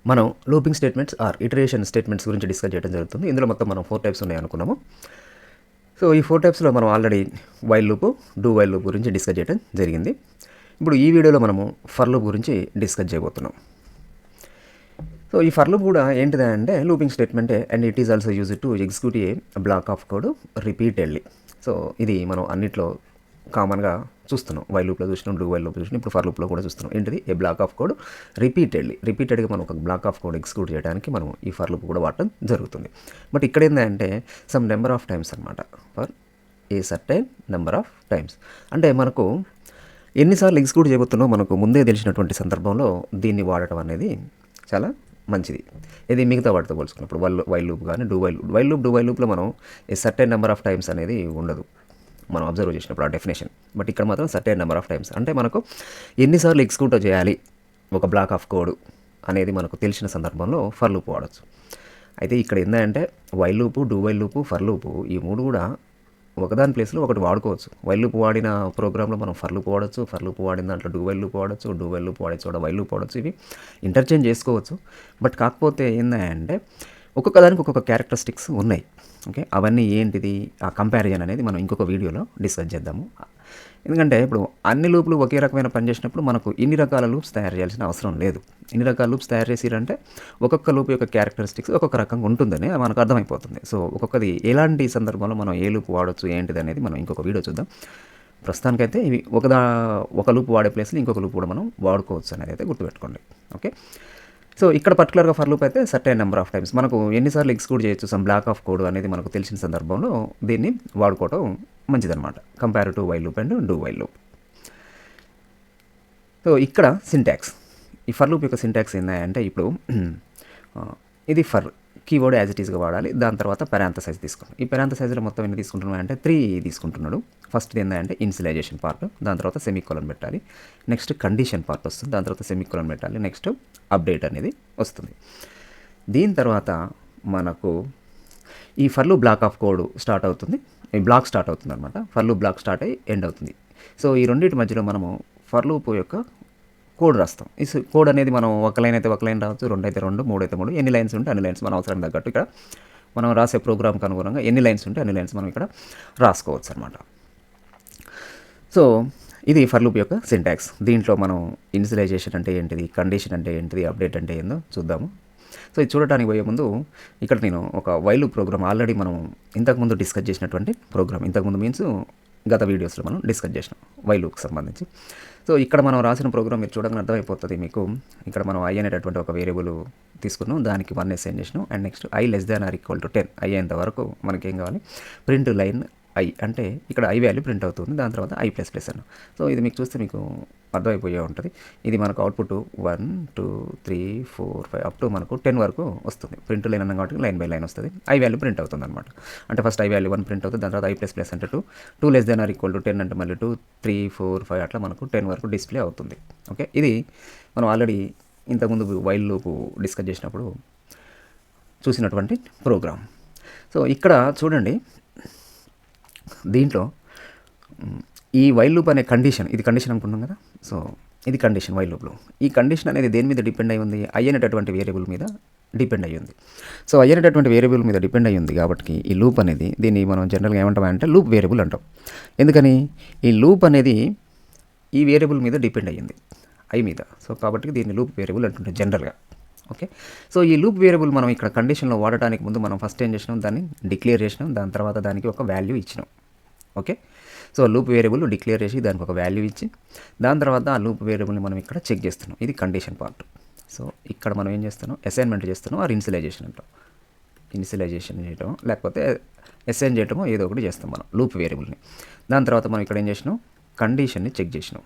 మనం looping statements or iteration statements గురించి discuss చేయడం జరుగుతుంది. ఇందులో మొత్తం మనం 4 టైప్స్ ఉన్నాయి అనుకున్నాము. సో ఈ 4 టైప్స్లో మనం already while loop, do while loop గురించి డిస్కస్ చేయడం జరిగింది. ఇప్పుడు ఈ వీడియోలో మనము ఫర్ లూప్ గురించి డిస్కస్ చేయబోతున్నాం. సో ఈ ఫర్ లూప్ కూడా ఏంటిదంటే లూపింగ్ స్టేట్మెంటే and it is also use to execute a block of code repeatedly. So ఇది మనం అన్నిట్లో కామన్గా చూస్తున్నాం. వైల్ లూప్లో చూసినాం, డూ వైల్ లూప్ చూసినాం, ఇప్పుడు ఫర్ లూప్లో కూడా చూస్తున్నాం. ఏంటిది? ఏ బ్లాక్ ఆఫ్ కోడ్ రిపీటెడ్గా మనం ఒక బ్లాక్ ఆఫ్ కోడ్ ఎగ్జిక్యూట్ చేయడానికి మనం ఈ ఫర్ లూప్ కూడా వాడటం జరుగుతుంది. బట్ ఇక్కడ ఏంటంటే సమ్ నెంబర్ ఆఫ్ టైమ్స్ అనమాట, for a certain number of times. అంటే మనకు ఎన్నిసార్లు ఎగ్జిక్యూట్ చేయబోతున్నో మనకు ముందే తెలిసినటువంటి సందర్భంలో దీన్ని వాడటం అనేది చాలా మంచిది. ఇది మిగతా వాటితో పోల్చుకున్నప్పుడు వైల్ లూప్ కానీ డూ వైల్ లూప్లో మనం ఏ సర్టైన్ నెంబర్ ఆఫ్ టైమ్స్ అనేది ఉండదు మనం అబ్జర్వ్ చేసినప్పుడు ఆ డెఫినేషన్. బట్ ఇక్కడ మాత్రం సర్టైన్ నెంబర్ ఆఫ్ టైమ్స్, అంటే మనకు ఎన్నిసార్లు ఎగ్జిక్యూట్ చేయాలి ఒక బ్లాక్ ఆఫ్ కోడ్ అనేది మనకు తెలిసిన సందర్భంలో ఫర్ లూప్ వాడచ్చు. అయితే ఇక్కడ ఏంటంటే while loop, do while loop, for loop ఈ మూడు కూడా ఒకదాని ప్లేస్లో ఒకటి వాడుకోవచ్చు. వైల్ లూప్ వాడిన ప్రోగ్రాంలో మనం ఫర్ లూప్ వాడచ్చు, ఫర్ లూప్ వాడిన దాంట్లో డూ వైల్ లూప్ వాడచ్చు, డూ వైల్ లూప్ వాడే చోట వైల్ లూప్ వాడచ్చు. ఇవి ఇంటర్చేంజ్ చేసుకోవచ్చు. బట్ కాకపోతే ఏంటంటే ఒక్కొక్క దానికి ఒక్కొక్క క్యారెక్టరిస్టిక్స్ ఉన్నాయి. ఓకే, అవన్నీ ఏంటిది ఆ కంపారిజన్ అనేది మనం ఇంకొక వీడియోలో డిస్కస్ చేద్దాము. ఎందుకంటే ఇప్పుడు అన్ని లూప్లు ఒకే రకమైన పని చేసినప్పుడు మనకు ఇన్ని రకాల లూప్స్ తయారు చేయాల్సిన అవసరం లేదు. ఇన్ని రకాల లూప్స్ తయారు చేసిరంటే ఒక్కొక్క లూప్ యొక్క క్యారెక్టరిస్టిక్స్ ఒక్కొక్క రకంగా ఉంటుందని మనకు అర్థమైపోతుంది. సో ఒక్కొక్కది ఎలాంటి సందర్భంలో మనం ఏ లూప్ వాడచ్చు ఏంటిది అనేది మనం ఇంకొక వీడియో చూద్దాం. ప్రస్తుతానికైతే ఇవి ఒక లూప్ వాడే ప్లేస్లో ఇంకొక లూప్ కూడా మనం వాడుకోవచ్చు అనేది అయితే గుర్తుపెట్టుకోండి. ఓకే, సో ఇక్కడ పర్టికులర్గా ఫర్ లూప్ అయితే సర్టైన్ నెంబర్ ఆఫ్ టైమ్స్ మనకు ఎన్నిసార్లు ఎగ్జిక్యూట్ చేయొచ్చు సమ్ బ్లాక్ ఆఫ్ కోడ్ అనేది మనకు తెలిసిన సందర్భంలో దీన్ని వాడుకోవడం మంచిదన్నమాట, compare to while loop and do while loop. So ఇక్కడ సింటాక్స్, ఈ ఫర్ లూప్ యొక్క సింటాక్స్ ఏంటంటే ఇప్పుడు ఇది ఫర్ కీవర్డ్ యాజ్ ఇట్ ఈస్గా వాడాలి. దాని తర్వాత పెరాంథసైజ్ తీసుకున్నాం. ఈ పెరాంథసైజ్లో మొత్తం ఎన్ని తీసుకుంటున్నాం అంటే 3 తీసుకుంటున్నాడు. ఫస్ట్ ఏంటంటే ఇనిషియలైజేషన్ పార్ట్, దాని తర్వాత సెమీకోలన్ పెట్టాలి. నెక్స్ట్ కండిషన్ పార్ట్ వస్తుంది, దాని తర్వాత సెమీకోలన్ పెట్టాలి. నెక్స్ట్ అప్డేట్ అనేది వస్తుంది. దీని తర్వాత మనకు ఈ for loop black of code start అవుతుంది, ఈ బ్లాక్ స్టార్ట్ అవుతుంది అనమాట. ఫర్ లూప్ బ్లాక్ స్టార్ట్ అయ్యి ఎండ్ అవుతుంది. సో ఈ రెండింటి మధ్యలో మనము ఫర్ లూప్ యొక్క కోడ్ రాస్తాం. ఈ కోడ్ అనేది మనం ఒక లైన్ అయితే ఒక లైన్ రావచ్చు, 2 అయితే 2, 3 అయితే 3, ఎన్ని లైన్స్ ఉంటే అన్ని లైన్స్ మన అవసరం తగ్గట్టు ఇక్కడ మనం రాసే ప్రోగ్రామ్కి అనుగుణంగా ఎన్ని లైన్స్ ఉంటే అన్ని లైన్స్ మనం ఇక్కడ రాసుకోవచ్చు అనమాట. సో ఇది ఫర్ లూప్ యొక్క సింటాక్స్. దీంట్లో మనం ఇనిషియలైజేషన్ అంటే ఏంటిది, కండిషన్ అంటే ఏంటిది, అప్డేట్ అంటే ఏందో చూద్దాము. సో ఇది చూడటానికి పోయే ముందు ఇక్కడ నేను ఒక వైల్ లూప్ ప్రోగ్రామ్ ఆల్రెడీ మనం ఇంతకుముందు డిస్కస్ చేసినటువంటి ప్రోగ్రామ్, ఇంతకుముందు మీన్స్ గత వీడియోస్లో మనం డిస్కస్ చేసినాం వైల్ లూప్కి సంబంధించి. సో ఇక్కడ మనం రాసిన ప్రోగ్రామ్ మీరు చూడగానే అర్థమైపోతుంది మీకు. ఇక్కడ మనం ఐ అనేటటువంటి ఒక వేరియబుల్ తీసుకున్నాం, దానికి 1 అసైన్ చేసినాం. And next I less than or equal to 10 అయ్యేంత వరకు మనకేం కావాలి, ప్రింట్ లైన్ ఐ, అంటే ఇక్కడ ఐ వాల్యూ ప్రింట్ అవుతుంది. దాని తర్వాత ఐ ప్లస్ ప్లస్ అన్న. సో ఇది మీకు చూస్తే మీకు అర్థమైపోయే ఉంటుంది. ఇది మనకు అవుట్పుట్ 1 2 3 4 5 అప్ టు మనకు 10 వరకు వస్తుంది. ప్రింట్ లైన్ అన్నాం కాబట్టి లైన్ బై లైన్ వస్తుంది. ఐ వాల్యూ ప్రింట్ అవుతుంది అనమాట. అంటే ఫస్ట్ ఐ వాల్యూ 1 ప్రింట్ అవుతుంది, దాని తర్వాత ఐ ప్లస్ ప్లస్ అంటే 2 less than or equal to 10 అంటే మళ్ళీ 2 3 4 5 అట్లా మనకు 10 వరకు డిస్ప్లే అవుతుంది. ఓకే, ఇది మనం ఆల్రెడీ ఇంతకుముందు వైల్ లూప్ డిస్కస్ చేసినప్పుడు చూసినటువంటి ప్రోగ్రామ్. సో ఇక్కడ చూడండి, దీంట్లో ఈ వైల్ లూప్ అనే కండిషన్, ఇది కండిషన్ అనుకుంటున్నాం కదా. సో ఇది కండిషన్ వైల్ లూప్లో. ఈ కండిషన్ అనేది దేని మీద డిపెండ్ అయి ఉంది, ఐ అనేటటువంటి వేరియబుల్ మీద డిపెండ్ అయ్యి ఉంది. సో ఐ అనేటటువంటి వేరియబుల్ మీద డిపెండ్ అయ్యి ఉంది కాబట్టి ఈ లూప్ అనేది, దీన్ని మనం జనరల్గా ఏమంటామంటే లూప్ వేరియబుల్ అంటాం. ఎందుకని, ఈ లూప్ అనేది ఈ వేరియబుల్ మీద డిపెండ్ అయ్యింది, ఐ మీద. సో కాబట్టి దీన్ని లూప్ వేరియబుల్ అంటుంటాం జనరల్గా. ఓకే, సో ఈ లూప్ వేరియబుల్ మనం ఇక్కడ కండిషన్లో వాడటానికి ముందు మనం ఫస్ట్ ఏం చేసినాం, దాన్ని డిక్లేర్ చేసినాం, దాని తర్వాత దానికి ఒక వాల్యూ ఇచ్చినాం. Okay, so loop variable declare చేసి దానికి ఒక వాల్యూ ఇచ్చి దాని తర్వాత ఆ లూప్ వేరియబుల్ని మనం ఇక్కడ చెక్ చేస్తున్నాం. ఇది కండిషన్ పార్ట్. సో ఇక్కడ మనం ఏం చేస్తున్నాం, అసైన్మెంట్ చేస్తున్నాం, ఆర్ ఇనిషియలైజేషన్ అంటాం. ఇనిషియలైజేషన్ చేయటం లేకపోతే అసైన్ చేయటమో ఏదో ఒకటి చేస్తాం మనం లూప్ వేరియబుల్ని. దాని తర్వాత మనం ఇక్కడ ఏం చేసినాం, కండిషన్ని చెక్ చేసినాం.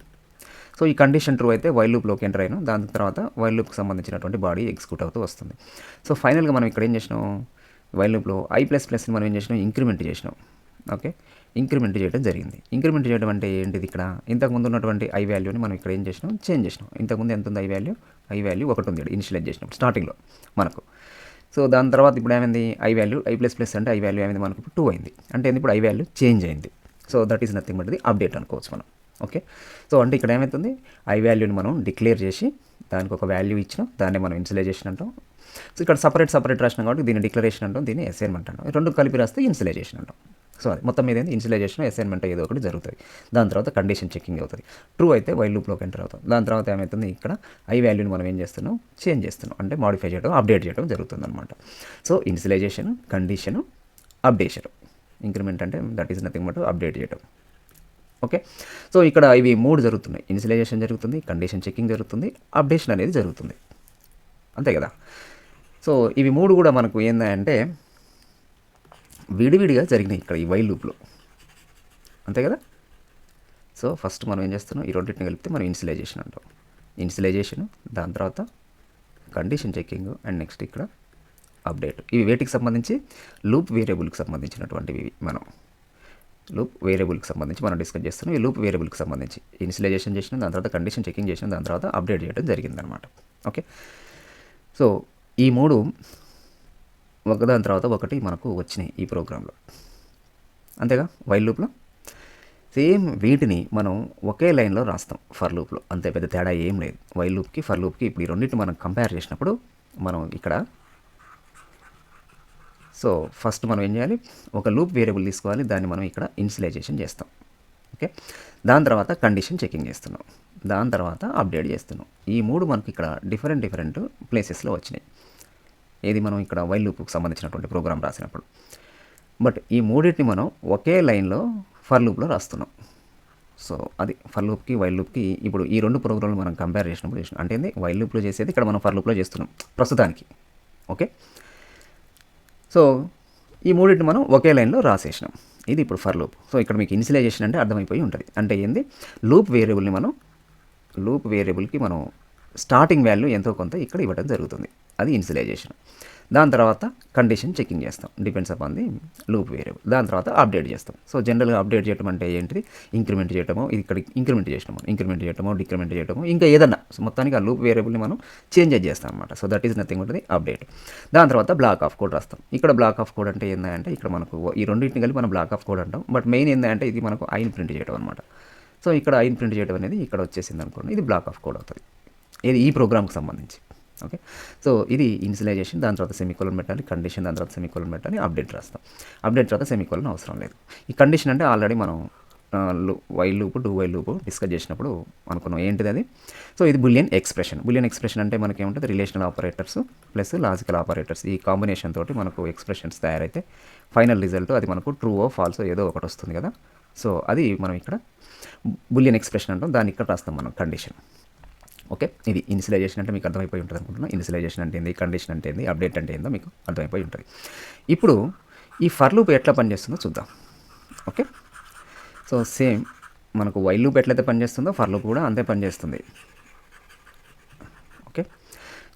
సో ఈ కండిషన్ ట్రూ అయితే వైల్ లూప్లోకి ఎంటర్ అయినాం. దాని తర్వాత వైల్ లూప్కి సంబంధించినటువంటి బాడీ ఎగ్జిక్యూట్ అవుతూ వస్తుంది. సో ఫైనల్గా మనం ఇక్కడ ఏం చేసినాం, వైల్ లూప్లో ఐ ప్లస్ ప్లస్ని మనం ఏం చేసినాం, ఇంక్రిమెంట్ చేసినాం. ఓకే, ఇంక్రిమెంట్ చేయడం జరిగింది. ఇంక్రిమెంట్ చేయడం అంటే ఏంటిది, ఇక్కడ ఇంతకుముందు ఉన్నటువంటి ఐ వాల్యూని మనం ఇక్కడ ఏం చేసినాం, చేంజ్ చేసినాం. ఇంతకుముందు ఎంత ఉంది ఐ వాల్యూ 1 ఉంది ఇనిషియలైజ్ చేసినాం స్టార్టింగ్లో మనకు. సో దాని తర్వాత ఇప్పుడు ఏమైంది, I value I plus plus అంటే ఐ వాల్యూ ఏమైంది మనకు 2 అయింది. అంటే ఇప్పుడు ఐ వాల్యూ చేంజ్ అయింది. So that is nothing but the update అనుకోవచ్చు మనం. ఓకే, సో అంటే ఇక్కడ ఏమవుతుంది, ఐ వాల్యూని మనం డిక్లేర్ చేసి దానికి ఒక వాల్యూ ఇచ్చినాం, దాన్ని మనం ఇనిషియలైజేషన్ అంటాం. సో ఇక్కడ సపరేట్ రాసినాం కాబట్టి దీన్ని డిక్లరేషన్ అంటాం, దీన్ని అసైన్మెంట్ అంటాం. రెండు కలిపి రాస్తే ఇనిషియలైజేషన్ అంటాం. సో అది మొత్తం మీద ఏంది ఇనిషియలైజేషన్ అసైన్మెంట్ ఏదో ఒకటి జరుగుతుంది. దాని తర్వాత కండిషన్ చెకింగ్ అవుతుంది. ట్రూ అయితే వైల్ లూప్లోకి ఎంటర్ అవుతాం. దాని తర్వాత ఏమవుతుంది, ఇక్కడ ఐ వాల్యూని మనం ఏం చేస్తున్నాం, చేంజ్ చేస్తున్నాం, అంటే మాడిఫై చేయడం, అప్డేట్ చేయడం జరుగుతుంది అనమాట. So initialization, condition, updation. Increment అంటే that is nothing but update చేయడం. ఓకే, సో ఇక్కడ ఇవి 3 జరుగుతున్నాయి. ఇనిషియలైజేషన్ జరుగుతుంది, కండిషన్ చెకింగ్ జరుగుతుంది, అప్డేషన్ అనేది జరుగుతుంది. అంతే కదా. సో ఇవి 3 కూడా మనకు ఏంటంటే విడివిడిగా జరిగినాయి ఇక్కడ ఈ వైల్ లూప్లో. అంతే కదా. సో ఫస్ట్ మనం ఏం చేస్తున్నాం, ఈ రెండింటిని కలిపితే మనం ఇనిషియలైజేషన్ అంటాం. ఇనిషియలైజేషన్, దాని తర్వాత కండిషన్ చెకింగ్, అండ్ నెక్స్ట్ ఇక్కడ అప్డేట్. ఇవి వేటికి సంబంధించి, లూప్ వేరియబుల్కి సంబంధించినటువంటివి. మనం లూప్ వేరియబుల్కి సంబంధించి మనం డిస్కస్ చేస్తున్నాం. ఈ లూప్ వేరియబుల్కి సంబంధించి ఇనిషియలైజేషన్ చేసిన, దాని తర్వాత కండిషన్ చెకింగ్ చేసిన, దాని తర్వాత అప్డేట్ చేయడం జరిగిందనమాట. ఓకే, సో ఈ 3 ఒకదాని తర్వాత ఒకటి మనకు వచ్చినాయి ఈ ప్రోగ్రాంలో. అంతేగా. వైల్ లూప్లో సేమ్ వీటిని మనం ఒకే లైన్లో రాస్తాం ఫర్ లూప్లో. అంతే, పెద్ద తేడా ఏం లేదు వైల్ లూప్కి ఫర్ లూప్కి. ఇప్పుడు ఈ రెండింటిని మనం కంపేర్ చేసినప్పుడు మనం ఇక్కడ సో ఫస్ట్ మనం ఏం చేయాలి, ఒక లూప్ వేరియబుల్ తీసుకోవాలి, దాన్ని మనం ఇక్కడ ఇనిషియలైజేషన్ చేస్తాం. ఓకే, దాని తర్వాత కండిషన్ చెకింగ్ చేస్తున్నాం, దాని తర్వాత అప్డేట్ చేస్తున్నాం. ఈ 3 మనకి ఇక్కడ డిఫరెంట్ ప్లేసెస్లో వచ్చినాయి. ఏది, మనం ఇక్కడ వైల్ లూప్కి సంబంధించినటువంటి ప్రోగ్రామ్ రాసినప్పుడు. బట్ ఈ 3టిని మనం ఒకే లైన్లో ఫర్ లూప్లో రాస్తున్నాం. సో అది ఫర్ లూప్కి వైల్ లూప్కి ఇప్పుడు ఈ 2 ప్రోగ్రాంలు మనం కంపేర్ చేసినప్పుడు అంటే ఏంది, వైల్ లూప్లో చేసేది ఇక్కడ మనం ఫర్ లూప్లో చేస్తున్నాం ప్రస్తుతానికి. ఓకే, సో ఈ 3టిని మనం ఒకే లైన్లో రాసేసినాం. ఇది ఇప్పుడు ఫర్ లూప్. సో ఇక్కడ మీకు ఇనిషియలైజేషన్ అంటే అర్థమైపోయి ఉంటుంది. అంటే ఏంది, లూప్ వేరియబుల్కి మనం స్టార్టింగ్ వాల్యూ ఎంతో కొంత ఇక్కడ ఇవ్వడం జరుగుతుంది. అది ఇనిషియలైజేషన్. దాని తర్వాత కండిషన్ చెకింగ్ చేస్తాం, depends upon the loop variable. దాని తర్వాత అప్డేట్ చేస్తాం. సో జనరల్గా అప్డేట్ చేయడం అంటే ఏంటిది, ఇంక్రిమెంట్ చేయటమో, ఇది ఇక్కడ ఇంక్రిమెంట్ చేయటమో, డిక్రిమెంట్ చేయటమో, ఇంకా ఏదన్నా. సో మొత్తానికి ఆ లూప్ వేరియబుల్ని మనం చేంజ్ చేస్తాం అనమాట. సో దట్ ఈస్ నథింగ్ ఉంటుంది అప్డేట్. దాని తర్వాత బ్లాక్ ఆఫ్ కోడ్ రాస్తాం. ఇక్కడ బ్లాక్ ఆఫ్ కోడ్ అంటే ఏంటంటే ఇక్కడ మనకు ఈ రెండింటిని కలిపి మనం బ్లాక్ ఆఫ్ కోడ్ అంటాం. బట్ మెయిన్ ఏంటంటే ఇది మనకు ఐన్ ప్రింట్ చేయడం అనమాట. సో ఇక్కడ ఐన్ ప్రింట్ చేయడం అనేది ఇక్కడ వచ్చేసింది అనుకోండి, ఇది బ్లాక్ ఆఫ్ కోడ్ అవుతుంది. ఇది ఈ ప్రోగ్రామ్కి సంబంధించి. ఓకే, సో ఇది ఇనిషియలైజేషన్, దాని తర్వాత సెమికోలన్ పెట్టాలి, కండిషన్, దాని తర్వాత సెమికోలన్ పెట్టాలి, అప్డేట్ రాస్తాం. అప్డేట్ తర్వాత సెమికోలన్ అవసరం లేదు. ఈ కండిషన్ అంటే ఆల్రెడీ మనం while loop, do while loop discuss చేసినప్పుడు అనుకున్నాం. ఏంటిది అది, సో ఇది బులియన్ ఎక్స్ప్రెషన్. బులియన్ ఎక్స్ప్రెషన్ అంటే మనకి ఏముంటుంది, relational operators plus logical operators, ఈ కాంబినేషన్ తోటి మనకు ఎక్స్ప్రెషన్స్ తయారైతే ఫైనల్ రిజల్ట్ అది మనకు ట్రూ ఓ ఫాల్స్ ఏదో ఒకటి వస్తుంది కదా. సో అది మనం ఇక్కడ బులియన్ ఎక్స్ప్రెషన్ అంటాం, దాన్ని ఇక్కడ రాస్తాం మనం కండిషన్. ఓకే, ఇది ఇనిషియలైజేషన్ అంటే మీకు అర్థమైపోయి ఉంటుంది అనుకుంటున్నాను. ఇనిషియలైజేషన్ అంటే ఏంది, కండిషన్ అంటే ఏంది, అప్డేట్ అంటే ఏందో మీకు అర్థమైపోయి ఉంటుంది. ఇప్పుడు ఈ ఫర్ లూప్ ఎట్లా పనిచేస్తుందో చూద్దాం. ఓకే, సో సేమ్ మనకు వైల్ లూప్ ఎట్లయితే పనిచేస్తుందో ఫర్ లూప్ కూడా అంతే పనిచేస్తుంది. ఓకే,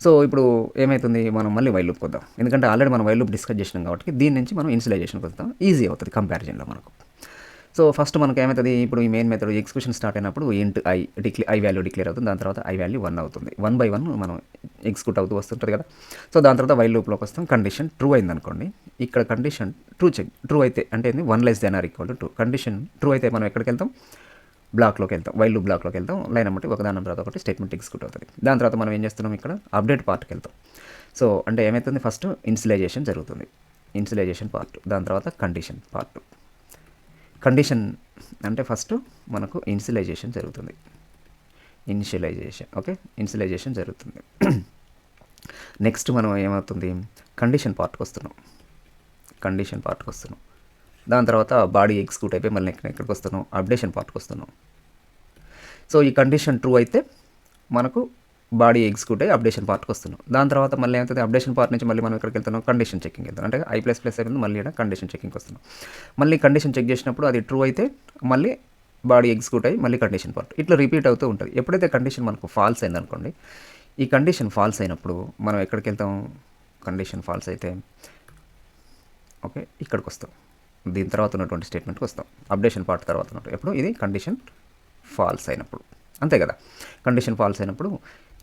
సో ఇప్పుడు ఏమవుతుంది, మనం మళ్ళీ వైల్ లూప్కి వద్దాం. ఎందుకంటే ఆల్రెడీ మనం వైల్ లూప్ డిస్కస్ చేసినాం కాబట్టి దీని నుంచి మనం ఇనిషియలైజేషన్కి వస్తాం, ఈజీ అవుతుంది కంపారిజన్లో మనకు. సో ఫస్ట్ మనకు ఏమవుతుంది, ఇప్పుడు ఈ మెయిన్ మెథడ్ ఎగ్జిక్యూషన్ స్టార్ట్ అయినప్పుడు ఇంట్ ఐ వాల్యూ డిక్లేర్ అవుతుంది. దాని తర్వాత ఐ వాల్యూ 1 అవుతుంది. 1 by 1 మనం ఎగ్జిక్యూట్ అవుతూ వస్తుంటుంది కదా. సో దాని తర్వాత వైల్ లూప్లోకి వస్తాం. కండిషన్ ట్రూ అయింది అనుకోండి, ఇక్కడ కండిషన్ ట్రూ అయితే అంటే 1 less than or equal to 2. Condition true అయితే మనం ఎక్కడికి వెళ్తాం, బ్లాక్లోకి వెళ్తాం, వైల్ లూప్ బ్లాక్లోకి వెళ్తాం. లైన్ బట్టి ఒకదాని తర్వాత ఒకటి స్టేట్మెంట్ ఎగ్జిక్యూట్ అవుతుంది. దాని తర్వాత మనం ఏం చేస్తున్నాం, ఇక్కడ అప్డేట్ పార్ట్కి వెళ్తాం. సో అంటే ఏమవుతుంది, ఫస్ట్ ఇనిషియలైజేషన్ జరుగుతుంది, ఇనిషియలైజేషన్ పార్ట్. దాని తర్వాత కండిషన్ పార్ట్. కండిషన్ అంటే ఫస్ట్ మనకు ఇనిషియలైజేషన్ జరుగుతుంది, ఓకే, ఇనిషియలైజేషన్ జరుగుతుంది. నెక్స్ట్ మనం ఏమవుతుంది, కండిషన్ పార్ట్కి వస్తున్నాం. దాని తర్వాత బాడీ ఎగ్జిక్యూట్ అయిపోయి మళ్ళీ ఎక్కడికి వస్తున్నాం, అప్డేషన్ పార్ట్కి వస్తున్నాం. సో ఈ కండిషన్ ట్రూ అయితే మనకు బాడీ ఎగ్జిక్యూట్ అయ్యి అప్డేషన్ పార్ట్కి వస్తున్నాం. దాని తర్వాత మళ్ళీ ఏమవుతుంది, అప్డేషన్ పార్ట్ నుంచి మళ్ళీ మనం ఎక్కడికి వెళ్తున్నాం, కండిషన్ చెకింగ్ వెళ్తాం. అంటే ఐ ప్లస్ అయిపోయింది, మళ్ళీ ఇక్కడ కండిషన్ చెకింగ్కి వస్తున్నాం. మళ్ళీ కండిషన్ చెక్ చేసినప్పుడు అది ట్రూ అయితే మళ్ళీ బాడీ ఎగ్జిక్యూట్ అయ్యి మళ్ళీ కండిషన్ పార్ట్, ఇట్లా రిపీట్ అవుతూ ఉంటుంది. ఎప్పుడైతే కండిషన్ మనకు ఫాల్స్ అయింది అనుకోండి, ఈ కండిషన్ ఫాల్స్ అయినప్పుడు మనం ఎక్కడికి వెళ్తాం, కండిషన్ ఫాల్స్ అయితే ఓకే ఇక్కడికి వస్తాం. దీని తర్వాత ఉన్నటువంటి స్టేట్మెంట్కి వస్తాం, అప్డేషన్ పార్ట్ తర్వాత ఉన్నట్టు. ఎప్పుడు ఇది కండిషన్ ఫాల్స్ అయినప్పుడు, అంతే కదా. కండిషన్ ఫాల్స్ అయినప్పుడు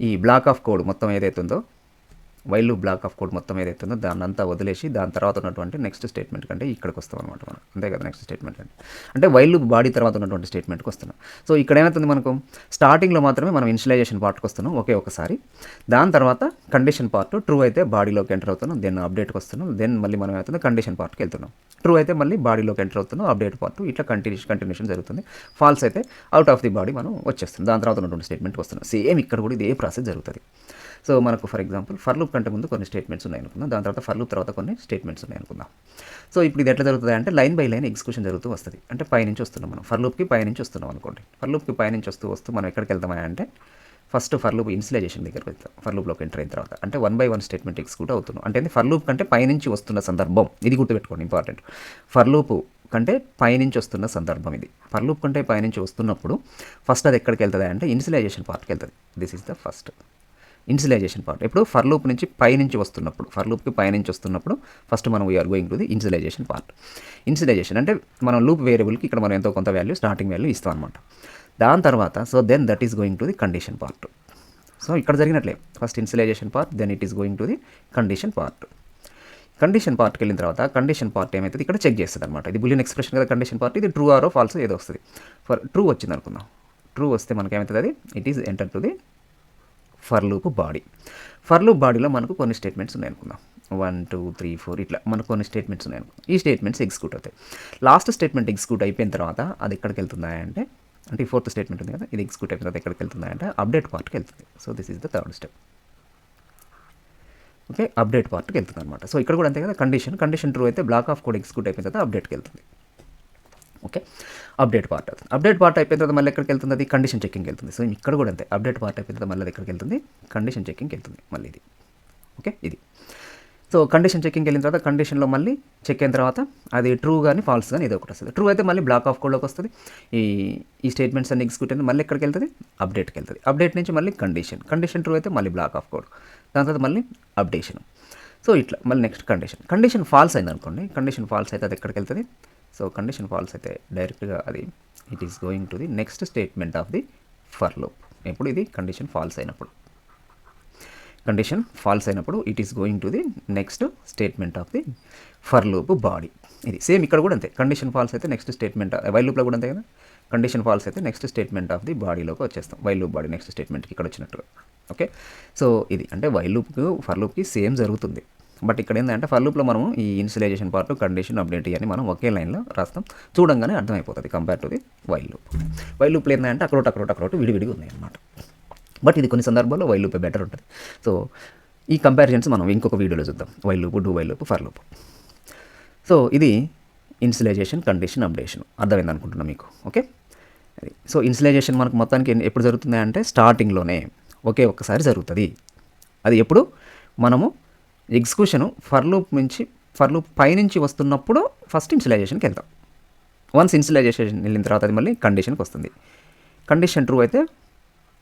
ఈ బ్లాక్ ఆఫ్ కోడ్ మొత్తం ఏదైతే ఉందో while loop black of code మొత్తం ఏదైతే ఉందో దాన్ని అంతా వదిలేసి దాని తర్వాత ఉన్నటువంటి నెక్స్ట్ స్టేట్మెంట్ కంటే ఇక్కడికి వస్తాం అనమాట మనం. అంతే కదా, నెక్స్ట్ స్టేట్మెంట్ అంటే వైల్ లూప్ బాడీ తర్వాత ఉన్నటువంటి స్టేట్మెంట్కి వస్తున్నాం. సో ఇక్కడ ఏమవుతుంది, మనకు స్టార్టింగ్లో మాత్రమే మనం ఇనిషియలైజేషన్ పార్ట్కి వస్తున్నాం ఒకసారి. దాని తర్వాత కండిషన్ పార్ట్ ట్రూ అయితే బాడీలోకి ఎంటర్ అవుతున్నాం, దెన్ అప్డేట్కి వస్తున్నాం, దెన్ మళ్ళీ మనం ఏమవుతుంది కండిషన్ పార్ట్కి వెళ్తున్నాం. ట్రూ అయితే మళ్ళీ బాడీలోకి ఎంటర్ అవుతున్నాం, అప్డేట్ పార్ట్, ఇట్లా కంటిన్యూషన్ జరుగుతుంది. ఫాల్స్ అయితే అవుట్ ఆఫ్ ది బాడీ మనం వచ్చేస్తుంది, దాని తర్వాత ఉన్నటువంటి స్టేట్మెంట్కి వస్తున్నాం. సేమ్ ఇక్కడ కూడా ఇదే ప్రాసెస్ జరుగుతుంది. సో మనకు ఫర్ ఎగ్జాంపుల్ ఫర్ లూప్ కంటే ముందు కొన్ని స్టేట్మెంట్స్ ఉన్నాయి అనుకుందాం, దాని తర్వాత ఫర్ లూప్ తర్వాత కొన్ని స్టేట్మెంట్స్ ఉన్నాయి అనుకుందాం. సో ఇప్పుడు ఇది ఎట్లా జరుగుతుంది అంటే లైన్ బై లైన్ ఎగ్జిక్యూషన్ జరుగుతూ వస్తుంది. అంటే పైనుంచి వస్తున్నాం మనం, ఫర్ లూప్కి పైనుంచి వస్తున్నాం అనుకోండి. ఫర్ లూప్కి పైనుంచి వస్తూ మనం ఎక్కడికి వెళ్తామా అంటే ఫస్ట్ ఫర్ లూప్ ఇనిషియలైజేషన్ దగ్గరికి వెళ్తాం. ఫర్ లూప్లోకి ఎంటర్ అయిన తర్వాత అంటే 1 by 1 స్టేట్మెంట్ ఎగ్జిక్యూట్ అవుతున్నాం. అంటే ఫర్ లూప్ కంటే పైనుంచి వస్తున్న సందర్భం ఇది గుర్తుపెట్టుకోండి, ఇంపార్టెంట్. ఫర్ లూప్ కంటే పైనుంచి వస్తున్న సందర్భం ఇది. ఫర్ లూప్ కంటే పైనుంచి వస్తున్నప్పుడు ఫస్ట్ అది ఎక్కడికి వెళ్తుంది అంటే ఇనిషియలైజేషన్ పార్ట్కి వెళ్తుంది. This is the first initialization part. ఇప్పుడు ఫర్ లూప్ నుంచి పైనుంచి వస్తున్నప్పుడు, ఫర్ లూప్కి పైనుంచి వస్తున్నప్పుడు ఫస్ట్ మనం we are going to the initialization part. Initialization అంటే మనం లూప్ వేరియబుల్కి ఇక్కడ మనం ఎంతో కొంత వాల్యూ స్టార్టింగ్ వాల్యూ ఇస్తాం అనమాట. దాని తర్వాత so then that is going to the condition part. So ఇక్కడ జరిగినట్లే first initialization part, then it is going to the condition part. Condition పార్ట్కి వెళ్ళిన తర్వాత కండిషన్ పార్ట్ ఏమవుతుంది ఇక్కడ చెక్ చేస్తుంది అనమాట. ఇది బులియన్ ఎక్స్ప్రెషన్ కదా కండిషన్ పార్ట్, ఇది ట్రూ ఆరో ఫాల్స్ ఏదో వస్తుంది. ఫర్ ట్రూ వచ్చింది అనుకుందాం, ట్రూ వస్తే మనకి ఏమవుతుంది, అది it is enter to the for loop body. For loop బాడీలో మనకు కొన్ని స్టేట్మెంట్స్ ఉన్నాయి అనుకుందాం, 1 2 3 4 ఇట్లా మనకు కొన్ని స్టేట్మెంట్స్ ఉన్నాయి అనుకుందాం. ఈ స్టేట్మెంట్స్ ఎగ్జిక్యూట్ అవుతాయి. లాస్ట్ స్టేట్మెంట్ ఎగ్జిక్యూట్ అయిపోయిన తర్వాత అది ఎక్కడికి వెళ్తుందా అంటే ఈ ఫోర్త్ స్టేట్మెంట్ ఉంది కదా, ఇది ఎగ్జిక్యూట్ అయిపోయిన తర్వాత ఎక్కడికి వెళ్తుందా అంటే అప్డేట్ పార్ట్కి వెళ్తుంది. So this is the third step. Okay, update పార్ట్కి వెళ్తుంది అనమాట. సో ఇక్కడ కూడా అంతే కదా, కండిషన్ ట్రూ అయితే బ్లాక్ ఆఫ్ కోడ్ ఎగ్జిక్యూట్ అయిపోయిన తర్వాత అప్డేట్కి వెళ్తుంది. ఓకే, అప్డేట్ పార్ట్ అవుతుంది. అప్డేట్ పార్ట్ అయిపోయిన తర్వాత మళ్ళీ ఎక్కడికి వెళ్తుంది, అది కండిషన్ చెకింగ్కి వెళ్తుంది. సో ఇక్కడ కూడా అంతే, అప్డేట్ పార్ట్ అయిపోయిన తర్వాత మళ్ళీ అది ఎక్కడికి వెళ్తుంది, కండిషన్ చెకింగ్కి వెళ్తుంది మళ్ళీ ఇది. ఓకే, ఇది సో కండిషన్ చెకింగ్కి వెళ్ళిన తర్వాత కండిషన్లో మళ్ళీ చెక్ అయిన తర్వాత అది ట్రూ కానీ ఫాల్స్ కానీ ఏదో ఒకటి వస్తుంది. ట్రూ అయితే మళ్ళీ బ్లాక్ ఆఫ్ కోడ్లోకి వస్తుంది. ఈ స్టేట్మెంట్స్ అన్ని ఎగ్జిక్యూట్ అయితే మళ్ళీ ఎక్కడికి వెళ్తుంది, అప్డేట్కి వెళ్తుంది. అప్డేట్ నుంచి మళ్ళీ కండిషన్ ట్రూ అయితే మళ్ళీ బ్లాక్ ఆఫ్ కోడ్, దాని తర్వాత మళ్ళీ అప్డేషన్. సో ఇట్లా మళ్ళీ నెక్స్ట్ కండిషన్ ఫాల్స్ అయింది అనుకోండి, కండిషన్ ఫాల్స్ అయితే అది ఎక్కడికి వెళ్తుంది. సో కండిషన్ ఫాల్స్ అయితే డైరెక్ట్గా అది it is going to the next statement of the for loop. ఇప్పుడు ఇది కండిషన్ ఫాల్స్ అయినప్పుడు it is going to the next statement of the for loop body. ఇది సేమ్ ఇక్కడ కూడా అంతే, కండిషన్ ఫాల్స్ అయితే నెక్స్ట్ స్టేట్మెంట్, వైల్ లూప్లో కూడా అంతే కదా, కండిషన్ ఫాల్స్ అయితే నెక్స్ట్ స్టేట్మెంట్ ఆఫ్ ది బాడీలోకి వచ్చేస్తాం, వైల్ లూప్ బాడీ నెక్స్ట్ స్టేట్మెంట్కి ఇక్కడ వచ్చినట్టుగా. ఓకే, సో ఇది అంటే వైల్ లూప్కి ఫర్ లూప్కి సేమ్ జరుగుతుంది. బట్ ఇక్కడ ఏంటంటే ఫర్ లూప్లో మనము ఈ ఇనిషియలైజేషన్ పార్ట్, కండిషన్, అప్డేట్ ఇవన్నీ మనం ఒకే లైన్లో రాస్తాం, చూడంగానే అర్థమైపోతుంది compare to the while loop. While లూప్లో ఏంటంటే అక్కడోటి విడివిడిగా ఉన్నాయి అన్నమాట. బట్ ఇది కొన్ని సందర్భాల్లో వైల్ లూపే బెటర్ ఉంటుంది. సో ఈ కంపారిజన్స్ మనం ఇంకొక వీడియోలో చూద్దాం, while loop, do while loop, for loop. So ఇది ఇనిషియలైజేషన్, కండిషన్, అప్డేషన్ అర్థమైంది అనుకుంటున్నాను మీకు. ఓకే, అది సో ఇనిషియలైజేషన్ మనకు మొత్తానికి ఎప్పుడు జరుగుతుంది అంటే స్టార్టింగ్లోనే ఒక్కసారి జరుగుతుంది. అది ఎప్పుడు మనము ఎగ్జిక్యూషన్ ఫర్ లూప్ పైనుంచి వస్తున్నప్పుడు ఫస్ట్ ఇనిషియలైజేషన్కి వెళ్తాం. వన్స్ ఇనిషియలైజేషన్ వెళ్ళిన తర్వాత అది మళ్ళీ కండిషన్కి వస్తుంది. కండిషన్ ట్రూ అయితే